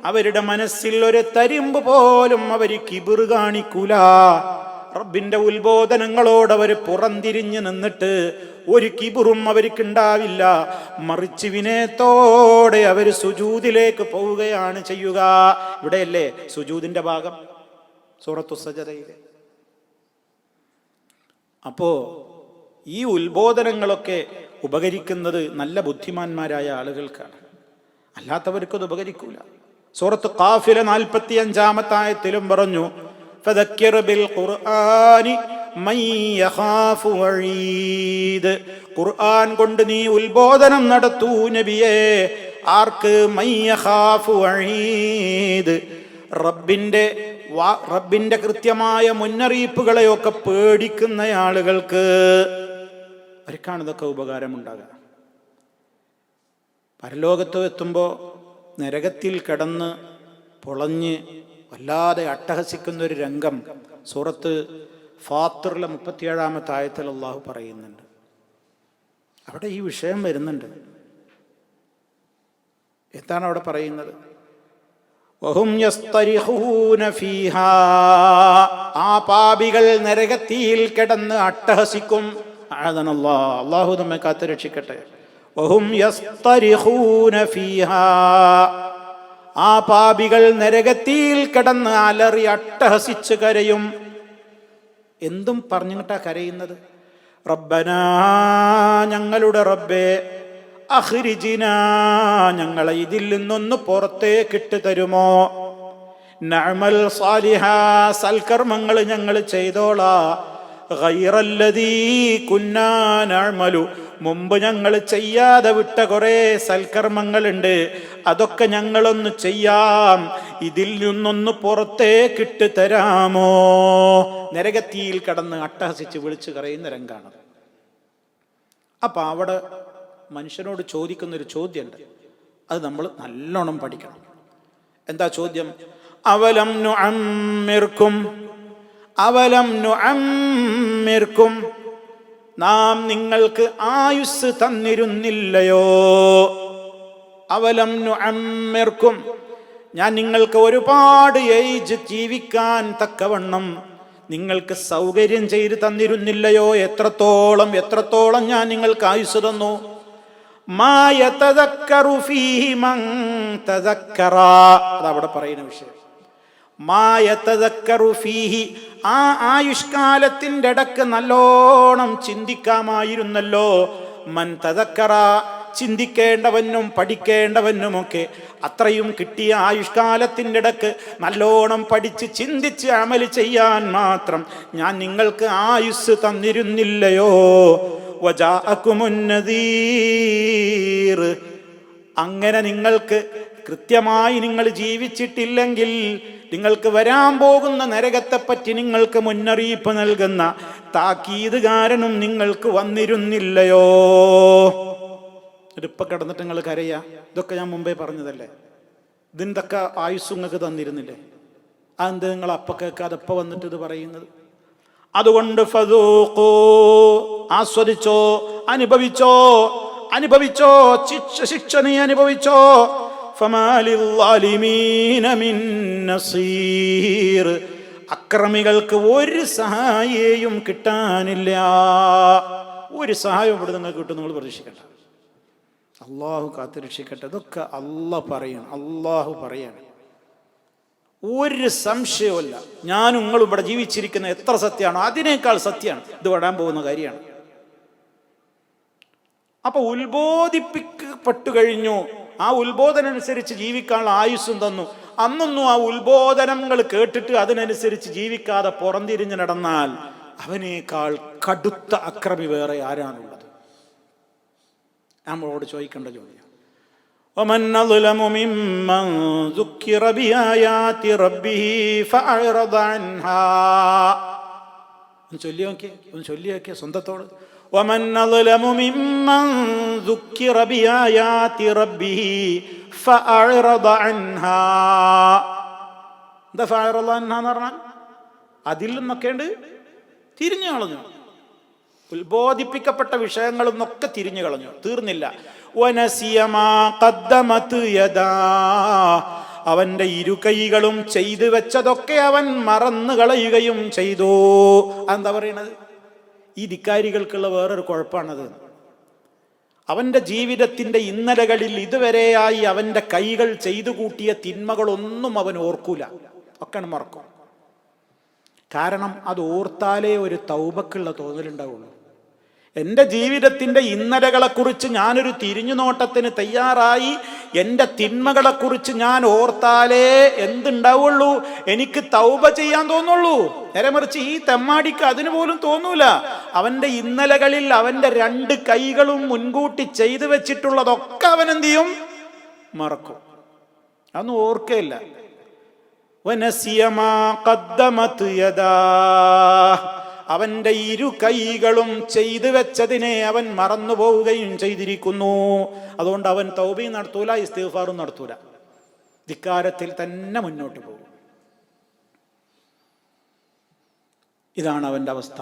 Speaker 1: അവരുടെ മനസ്സിൽ ഒരു തരിമ്പ് പോലും അവർ കിബിർ കാണിക്കൂല. റബ്ബിന്റെ ഉത്ബോധനങ്ങളോട് അവർ പുറംതിരിഞ്ഞ് നിന്നിട്ട് ഒരു കിബിറും അവർക്കുണ്ടാവില്ല. മറിച്ച് വിനയത്തോടെ അവർ സുജൂദിലേക്ക് പോവുകയാണ് ചെയ്യുക. ഇവിടെയല്ലേ സുജൂദിന്റെ ഭാഗം സൂറത്തു സജദയിലെ. അപ്പോ ഈ ഉത്ബോധനങ്ങളൊക്കെ ഉപകരിക്കുന്നത് നല്ല ബുദ്ധിമാന്മാരായ ആളുകൾക്കാണ്, അല്ലാത്തവർക്കത് ഉപകരിക്കൂല. സൂറത്ത് ഖാഫിലെ 45-ാമത്തെ ആയത്തിലും പറഞ്ഞു, ഫദക്കിർ ബിൽ ഖുർആനി മൻ യഖാഫു വഈദ്, ഖുർആൻ കൊണ്ട് നീ ഉത്ബോധനം നടത്തൂ നബിയേ. ആർക്ക്? മൻ യഖാഫു വഈദ്, റബ്ബിന്റെ കൃത്യമായ മുന്നറിയിപ്പുകളെയൊക്കെ പേടിക്കുന്ന ആളുകൾക്ക്. അവർക്കാണ് ഇതൊക്കെ ഉപകാരമുണ്ടാകുക. പരലോകത്ത് എത്തുമ്പോൾ നരകത്തിൽ കിടന്ന് പൊളഞ്ഞ് വല്ലാതെ അട്ടഹസിക്കുന്നൊരു രംഗം സൂറത്ത് ഫാത്തിറിലെ 37-ാമത്തെ ആയത്തിൽ അള്ളാഹു പറയുന്നുണ്ട്. അവിടെ ഈ വിഷയം വരുന്നുണ്ട്. എന്താണ് അവിടെ പറയുന്നത്? വഹും യസ്തരിഖൂന ഫീഹാ, ആ പാപികൾ നരകത്തിൽ കിടന്ന് അട്ടഹസിക്കും. അല്ലാഹു നമ്മെ കാത്തുരക്ഷിക്കട്ടെ. വഹും യസ്തരിഖൂന ഫീഹാ, ആ പാപികൾ നരകത്തിൽ കിടന്ന് അലറി അട്ടഹസിച്ച് കരയും. എന്തും പറഞ്ഞിട്ടാ കരയുന്നത്? റബ്ബനാ, ഞങ്ങളുടെ റബ്ബേ, അഖ്രിജ്നാ, ഞങ്ങളെ ഇതിൽ നിന്നൊന്ന് പുറത്തേക്കിട്ട് തരുമോ? നഅമൽ സാലിഹാ, സൽക്കർമ്മങ്ങൾ ഞങ്ങൾ ചെയ്തോളാ. ഗൈറല്ലദീ കുന്നാ നഅമലു, മുമ്പ് ഞങ്ങൾ ചെയ്യാതെ വിട്ട കുറെ സൽക്കർമ്മങ്ങളുണ്ട്, അതൊക്കെ ഞങ്ങളൊന്ന് ചെയ്യാം, ഇതിൽ നിന്നൊന്ന് പുറത്തേക്കിട്ട് തരാമോ? നരകത്തിയിൽ കടന്ന് അട്ടഹസിച്ച് വിളിച്ചു കരയുന്ന രംഗാണ്. അപ്പൊ അവിടെ മനുഷ്യനോട് ചോദിക്കുന്നൊരു ചോദ്യമുണ്ട്, അത് നമ്മൾ നല്ലോണം പഠിക്കണം. എന്താ ചോദ്യം? അവലം നുഅമ്മിർക്കും, അവലം നുഅമ്മിർക്കും, നാം നിങ്ങൾക്ക് ആയുസ് തന്നിരുന്നില്ലയോ? അവലം നുഅമ്മിർക്കും, ഞാൻ നിങ്ങൾക്ക് ഒരുപാട് ഏജ് ജീവിക്കാൻ തക്കവണ്ണം നിങ്ങൾക്ക് സൗകര്യം ചെയ്ത് തന്നിരുന്നില്ലയോ? എത്രത്തോളം ഞാൻ നിങ്ങൾക്ക് ആയുസ് തന്നു. മാ യതദക്കറു ഫീഹി മൻ തദക്കറ, അതവിടെ പറയുന്ന വിഷയം. മാ യതദക്കറു ഫീഹി, ആ ആയുഷ്കാലത്തിൻ്റെ ഇടക്ക് നല്ലോണം ചിന്തിക്കാമായിരുന്നല്ലോ. മൻ തദക്കറ, ചിന്തിക്കേണ്ടവനും പഠിക്കേണ്ടവനുമൊക്കെ അത്രയും കിട്ടിയ ആയുഷ്കാലത്തിൻ്റെ ഇടക്ക് നല്ലോണം പഠിച്ച് ചിന്തിച്ച് അമല് ചെയ്യാൻ മാത്രം ഞാൻ നിങ്ങൾക്ക് ആയുസ് തന്നിരുന്നില്ലയോ? വജാഅകുമുൻ നദീർ, അങ്ങനെ നിങ്ങൾക്ക് കൃത്യമായി നിങ്ങൾ ജീവിച്ചിട്ടില്ലെങ്കിൽ നിങ്ങൾക്ക് വരാൻ പോകുന്ന നരകത്തെപ്പറ്റി നിങ്ങൾക്ക് മുന്നറിയിപ്പ് നൽകുന്ന താക്കീതുകാരനും നിങ്ങൾക്ക് വന്നിരുന്നില്ലയോ? ഇപ്പൊ കിടന്നിട്ട് നിങ്ങൾ കരയാ, ഇതൊക്കെ ഞാൻ മുമ്പേ പറഞ്ഞതല്ലേ, ഇതിൻ്റെയൊക്കെ ആയുസ് നിങ്ങൾക്ക് തന്നിരുന്നില്ലേ? അതെന്ത് നിങ്ങൾ അപ്പ കേൾക്കാതെ ഇപ്പൊ വന്നിട്ട് ഇത് പറയുന്നത്? അതുകൊണ്ട് ഫദൂഖൂ, ആസ്വദിച്ചോ, അനുഭവിച്ചോ, ശിക്ഷ നീ അനുഭവിച്ചോ. ഫമാലിൽ ളാലിമീന മിൻ നസീർ, അക്രമികൾക്ക് ഒരു സഹായിയെയും കിട്ടാനില്ല. ഒരു സഹായം ഇവിടെ നിങ്ങൾക്ക് കിട്ടും, നിങ്ങൾ പ്രതീക്ഷിക്കണ്ട. അള്ളാഹു കാത്തുരക്ഷിക്കട്ടെ. ഇതൊക്കെ അള്ളാഹു പറയാണ്, ഒരു സംശയവുമില്ല. ഞാനും നിങ്ങളും ഇവിടെ ജീവിച്ചിരിക്കുന്ന എത്ര സത്യമാണോ അതിനേക്കാൾ സത്യമാണ് ഇത് വരാൻ പോകുന്ന കാര്യമാണ്. അപ്പൊ ഉത്ബോധിപ്പിക്കപ്പെട്ടു കഴിഞ്ഞു, ആ ഉത്ബോധനം അനുസരിച്ച് ജീവിക്കാനുള്ള ആയുസ്സും തന്നു. അന്നൊന്നും ആ ഉത്ബോധനങ്ങൾ കേട്ടിട്ട് അതിനനുസരിച്ച് ജീവിക്കാതെ പുറംതിരിഞ്ഞ് നടന്നാൽ അവനേക്കാൾ കടുത്ത അക്രമി വേറെ ആരാണുള്ളത്? നമ്മളോട് ചോദിക്കേണ്ട ചോദ്യം. ومن أظلم ممن ذكر بآيات ربه فأعرض عنها, ഒന്ന് ചൊല്ലി നോക്കിയേ സ്വന്തത്തോട്. ومن أظلم ممن ذكر بآيات ربه فأعرض عنها, എന്താ ഫഅറള അൻഹാ എന്ന് പറഞ്ഞാൽ അതിൽ നിന്നൊക്കെയുണ്ട് തിരിഞ്ഞു കളഞ്ഞു. ഉത്ബോധിപ്പിക്കപ്പെട്ട വിഷയങ്ങളിൽ നിന്നൊക്കെ തിരിഞ്ഞു കളഞ്ഞു, തീർന്നില്ല. വനസിയ മാ ഖദ്ദമത് യദാ, അവന്റെ ഇരു കൈകളും ചെയ്തു വെച്ചതൊക്കെ അവൻ മറന്നു കളയുകയും ചെയ്തു. എന്താ പറയണത്? ഈ ധിക്കാരികൾക്കുള്ള വേറൊരു കുഴപ്പമാണത്. അവന്റെ ജീവിതത്തിന്റെ ഇന്നലകളിൽ ഇതുവരെയായി അവന്റെ കൈകൾ ചെയ്തു കൂട്ടിയ തിന്മകളൊന്നും അവൻ ഓർക്കൂല, ഒക്കെ മറക്കും. കാരണം അത് ഓർത്താലേ ഒരു തൗബക്കുള്ള തോന്നലുണ്ടാവുള്ളൂ. എൻ്റെ ജീവിതത്തിൻ്റെ ഇന്നലകളെക്കുറിച്ച് ഞാനൊരു തിരിഞ്ഞുനോട്ടത്തിന് തയ്യാറായി എൻ്റെ തിന്മകളെക്കുറിച്ച് ഞാൻ ഓർത്താലേ എന്തുണ്ടാവുള്ളൂ? എനിക്ക് തൗബ ചെയ്യാൻ തോന്നുള്ളൂ. നേരെ മറിച്ച് ഈ തെമ്മാടിക്ക് അതിന് പോലും തോന്നൂല. അവൻ്റെ ഇന്നലകളിൽ അവൻ്റെ രണ്ട് കൈകളും മുൻകൂട്ടി ചെയ്തു വെച്ചിട്ടുള്ളതൊക്കെ അവൻ എന്ത് ചെയ്യും? മറക്കും, അതൊന്നും ഓർക്കയില്ല. അവന്റെ ഇരു കൈകളും ചെയ്തു വെച്ചതിനെ അവൻ മറന്നു പോവുകയും ചെയ്തിരിക്കുന്നു. അതുകൊണ്ട് അവൻ തൗബയും നടത്തൂല, ഇസ്തിഗ്ഫാറും നടത്തൂല, ധിക്കാരത്തിൽ തന്നെ മുന്നോട്ട് പോകും. ഇതാണ് അവന്റെ അവസ്ഥ.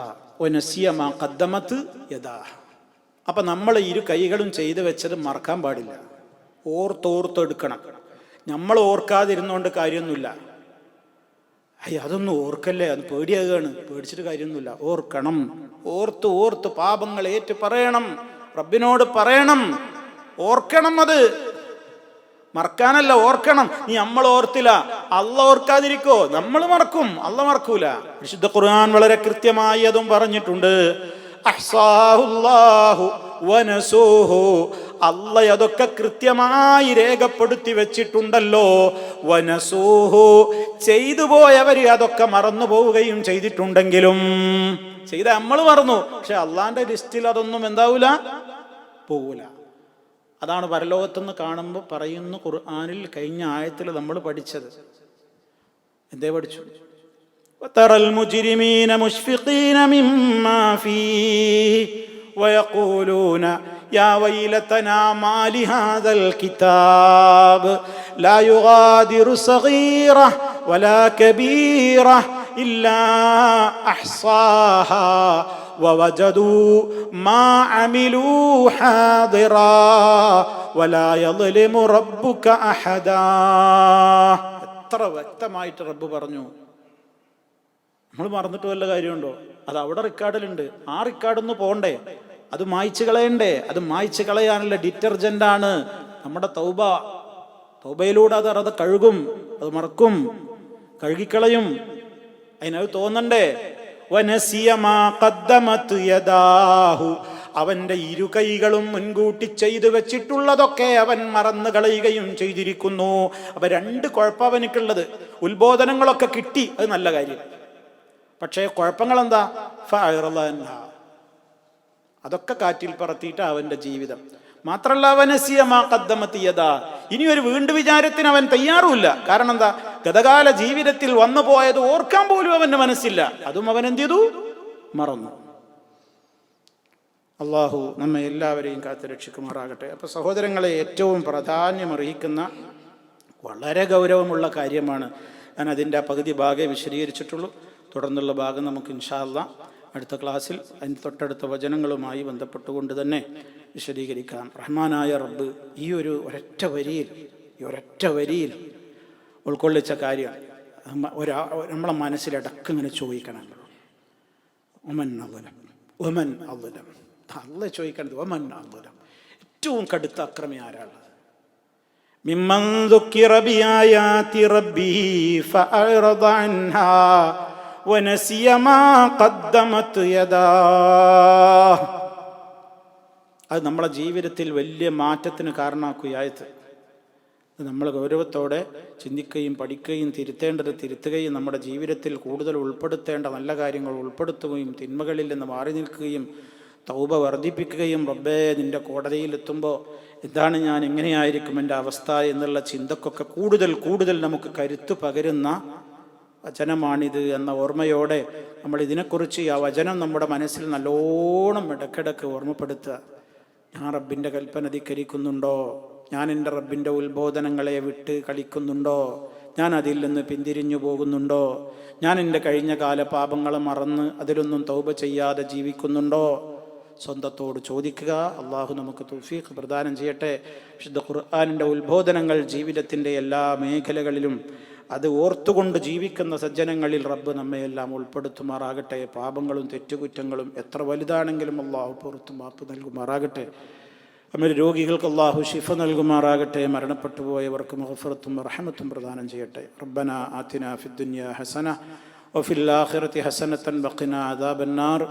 Speaker 1: അപ്പൊ നമ്മൾ ഇരു കൈകളും ചെയ്തു വെച്ചത് മറക്കാൻ പാടില്ല, ഓർത്തെടുക്കണം. നമ്മൾ ഓർക്കാതിരുന്നോണ്ട് കാര്യമൊന്നുമില്ല. അതൊന്നും ഓർക്കല്ലേ, അത് പേടിയാകുകയാണ്. പേടിച്ചിട്ട് കാര്യമൊന്നുമില്ല, ഓർക്കണം. ഓർത്ത് പാപങ്ങൾ ഏറ്റു പറയണം, റബ്ബിനോട് പറയണം, ഓർക്കണം. അത് മറക്കാനല്ല, ഓർക്കണം. നീ നമ്മൾ ഓർത്തില്ല, അള്ള ഓർക്കാതിരിക്കോ? നമ്മൾ മറക്കും, അള്ള മറക്കൂല. വിശുദ്ധ ഖുർആൻ വളരെ കൃത്യമായി അതും പറഞ്ഞിട്ടുണ്ട്. അഹ്സാഹുല്ലാഹു വനസൂഹു, അള്ള അതൊക്കെ കൃത്യമായി രേഖപ്പെടുത്തി വെച്ചിട്ടുണ്ടല്ലോ. വനസൂഹു, ചെയ്തു പോയവര് അതൊക്കെ മറന്നു പോവുകയും ചെയ്തിട്ടുണ്ടെങ്കിലും, ചെയ്ത നമ്മൾ മറന്നു, പക്ഷെ അള്ളാന്റെ ലിസ്റ്റിൽ അതൊന്നും എന്താവൂല, പോകൂല. അതാണ് പരലോകത്തുനിന്ന് കാണുമ്പോൾ പറയുന്നു. ഖുർആനിൽ കഴിഞ്ഞ ആയത്തിൽ നമ്മൾ പഠിച്ചത് എന്തേ പഠിച്ചു? വതറൽ മുജ്രിമീന മുശ്ഫിഖീന മിമ്മാ ഫീഹി വയഖൂലൂന യാ വൈലതനാ മാ ലിഹാദൽ കിതാബ് ലാ യുഗാദിറു സഗീറ വലാ കബീറ ഇല്ലാ അഹ്സാഹാ വവജദൂ മാ അമിലൂ ഹാദിറാ വലാ യദ്ലിമു റബ്ബുക അഹദാ. എത്ര വ്യക്തമായിട്ട് റബ്ബ് പറഞ്ഞു. നമ്മൾ മറന്നിട്ട് വല്ല കാര്യമുണ്ടോ? അത് അവിടെ റെക്കോർഡിലുണ്ട്. ആ റെക്കോർഡൊന്ന് പോണ്ടേ? അത് മായ്ച്ചു കളയണ്ടേ? അത് മായ്ച്ചു കളയാനുള്ള ഡിറ്റർജന്റ് ആണ് നമ്മുടെ തൗബ. തൗബയിലൂടെ അത് കഴുകും, അത് മറക്കും, കഴുകിക്കളയും. അതിനത് തോന്നണ്ടേ? അവന്റെ ഇരു കൈകളും മുൻകൂട്ടി ചെയ്തു വെച്ചിട്ടുള്ളതൊക്കെ അവൻ മറന്നു കളയുകയും ചെയ്തിരിക്കുന്നു. അപ്പൊ രണ്ട് കുഴപ്പം അവനിക്കുള്ളത്. ഉത്ബോധനങ്ങളൊക്കെ കിട്ടി, അത് നല്ല കാര്യം. പക്ഷേ കുഴപ്പങ്ങൾ എന്താ? അതൊക്കെ കാറ്റിൽ പറത്തിയിട്ട് അവന്റെ ജീവിതം. മാത്രല്ല ഇനി ഒരു വീണ്ടു വിചാരത്തിന് അവൻ തയ്യാറുമില്ല. കാരണം എന്താ? ഗതകാല ജീവിതത്തിൽ വന്നു പോയത് ഓർക്കാൻ പോലും അവന്റെ മനസ്സില്ല. അതും അവൻ എന്ത് ചെയ്തു? മറന്നു. അള്ളാഹു നമ്മെ എല്ലാവരെയും കാത്തു രക്ഷിക്കുമാറാകട്ടെ. അപ്പൊ സഹോദരങ്ങളെ, ഏറ്റവും പ്രാധാന്യമർഹിക്കുന്ന വളരെ ഗൗരവമുള്ള കാര്യമാണ്. ഞാൻ അതിൻ്റെ പകുതി ഭാഗമേ വിശദീകരിച്ചിട്ടുള്ളൂ. തുടർന്നുള്ള ഭാഗം നമുക്ക് ഇൻഷാ അല്ലാഹ് അടുത്ത ക്ലാസ്സിൽ അതിന് തൊട്ടടുത്ത വചനങ്ങളുമായി ബന്ധപ്പെട്ടുകൊണ്ട് തന്നെ വിശദീകരിക്കാം. റഹ്മാനായ റബ്ബ് ഈ ഒരൊറ്റ വരിയിൽ ഉൾക്കൊള്ളിച്ച കാര്യം നമ്മളെ മനസ്സിലടക്കം ഇങ്ങനെ ചോദിക്കണം. അല്ല ചോദിക്കണത് ഏറ്റവും കടുത്ത അക്രമി ആരാണ്? മിമ്മൻ ദുക്കിറ ബിആയാതി റബ്ബിഹി ഫഅറദ അൻഹാ വനസിയ മാ ഖദ്ദമത് യദാഹ്. അത് നമ്മളെ ജീവിതത്തിൽ വലിയ മാറ്റത്തിന് കാരണമാക്കുകയായത്. നമ്മൾ ഗൗരവത്തോടെ ചിന്തിക്കുകയും പഠിക്കുകയും തിരുത്തുകയും നമ്മുടെ ജീവിതത്തിൽ കൂടുതൽ ഉൾപ്പെടുത്തേണ്ട നല്ല കാര്യങ്ങൾ ഉൾപ്പെടുത്തുകയും തിന്മകളിൽ നിന്ന് മാറി നിൽക്കുകയും തൗബ വർദ്ധിപ്പിക്കുകയും റബ്ബേ നിൻ്റെ കോടതിയിലെത്തുമ്പോൾ എന്താണ് ഞാൻ, എങ്ങനെയായിരിക്കും എൻ്റെ അവസ്ഥ എന്നുള്ള ചിന്തക്കൊക്കെ കൂടുതൽ നമുക്ക് കരുത്ത് പകരുന്ന വചനമാണിത് എന്ന ഓർമ്മയോടെ നമ്മൾ ഇതിനെക്കുറിച്ച് ആ വചനം നമ്മുടെ മനസ്സിൽ നല്ലോണം ഇടയ്ക്കിടയ്ക്ക് ഓർമ്മപ്പെടുത്തുക. ഞാൻ റബ്ബിൻ്റെ കൽപ്പന ധിക്കരിക്കുന്നുണ്ടോ? ഞാൻ എൻ്റെ റബ്ബിൻ്റെ ഉത്ബോധനങ്ങളെ വിട്ട് കളിക്കുന്നുണ്ടോ? ഞാൻ അതിൽ നിന്ന് പിന്തിരിഞ്ഞു പോകുന്നുണ്ടോ? ഞാൻ എൻ്റെ കഴിഞ്ഞ കാല പാപങ്ങളെ മറന്ന് അതിലൊന്നും തൗബ ചെയ്യാതെ ജീവിക്കുന്നുണ്ടോ? സ്വന്തത്തോട് ചോദിക്കുക. അള്ളാഹു നമുക്ക് തൗഫീഖ് പ്രദാനം ചെയ്യട്ടെ. വിശുദ്ധ ഖുർആനിൻ്റെ ഉത്ബോധനങ്ങൾ ജീവിതത്തിൻ്റെ എല്ലാ മേഖലകളിലും അത് ഓർത്തുകൊണ്ട് ജീവിക്കുന്ന സജ്ജനങ്ങളിൽ റബ്ബ് നമ്മയെല്ലാം ഉൾപ്പെടുത്തുമാറാകട്ടെ. പാപങ്ങളും തെറ്റുകുറ്റങ്ങളും എത്ര വലുതാണെങ്കിലും അള്ളാഹു പുറത്തു മാപ്പ് നൽകുമാറാകട്ടെ. നമ്മുടെ രോഗികൾക്ക് അള്ളാഹു ശിഫ നൽകുമാറാകട്ടെ. മരണപ്പെട്ടു പോയവർക്ക് മഗ്ഫിറത്തും റഹ്മത്തും പ്രദാനം ചെയ്യട്ടെ. റബ്ബന ആതിനാ ഫിദ്ദുനിയ ഹസന വഫിൽ ആഖിറതി ഹസനതൻ വഖിനാ അദാബന്നാർ.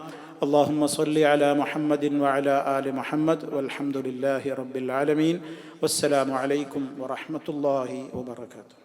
Speaker 1: اللهم صل على محمد وعلى آل محمد والحمد لله رب العالمين والسلام عليكم ورحمة الله وبركاته.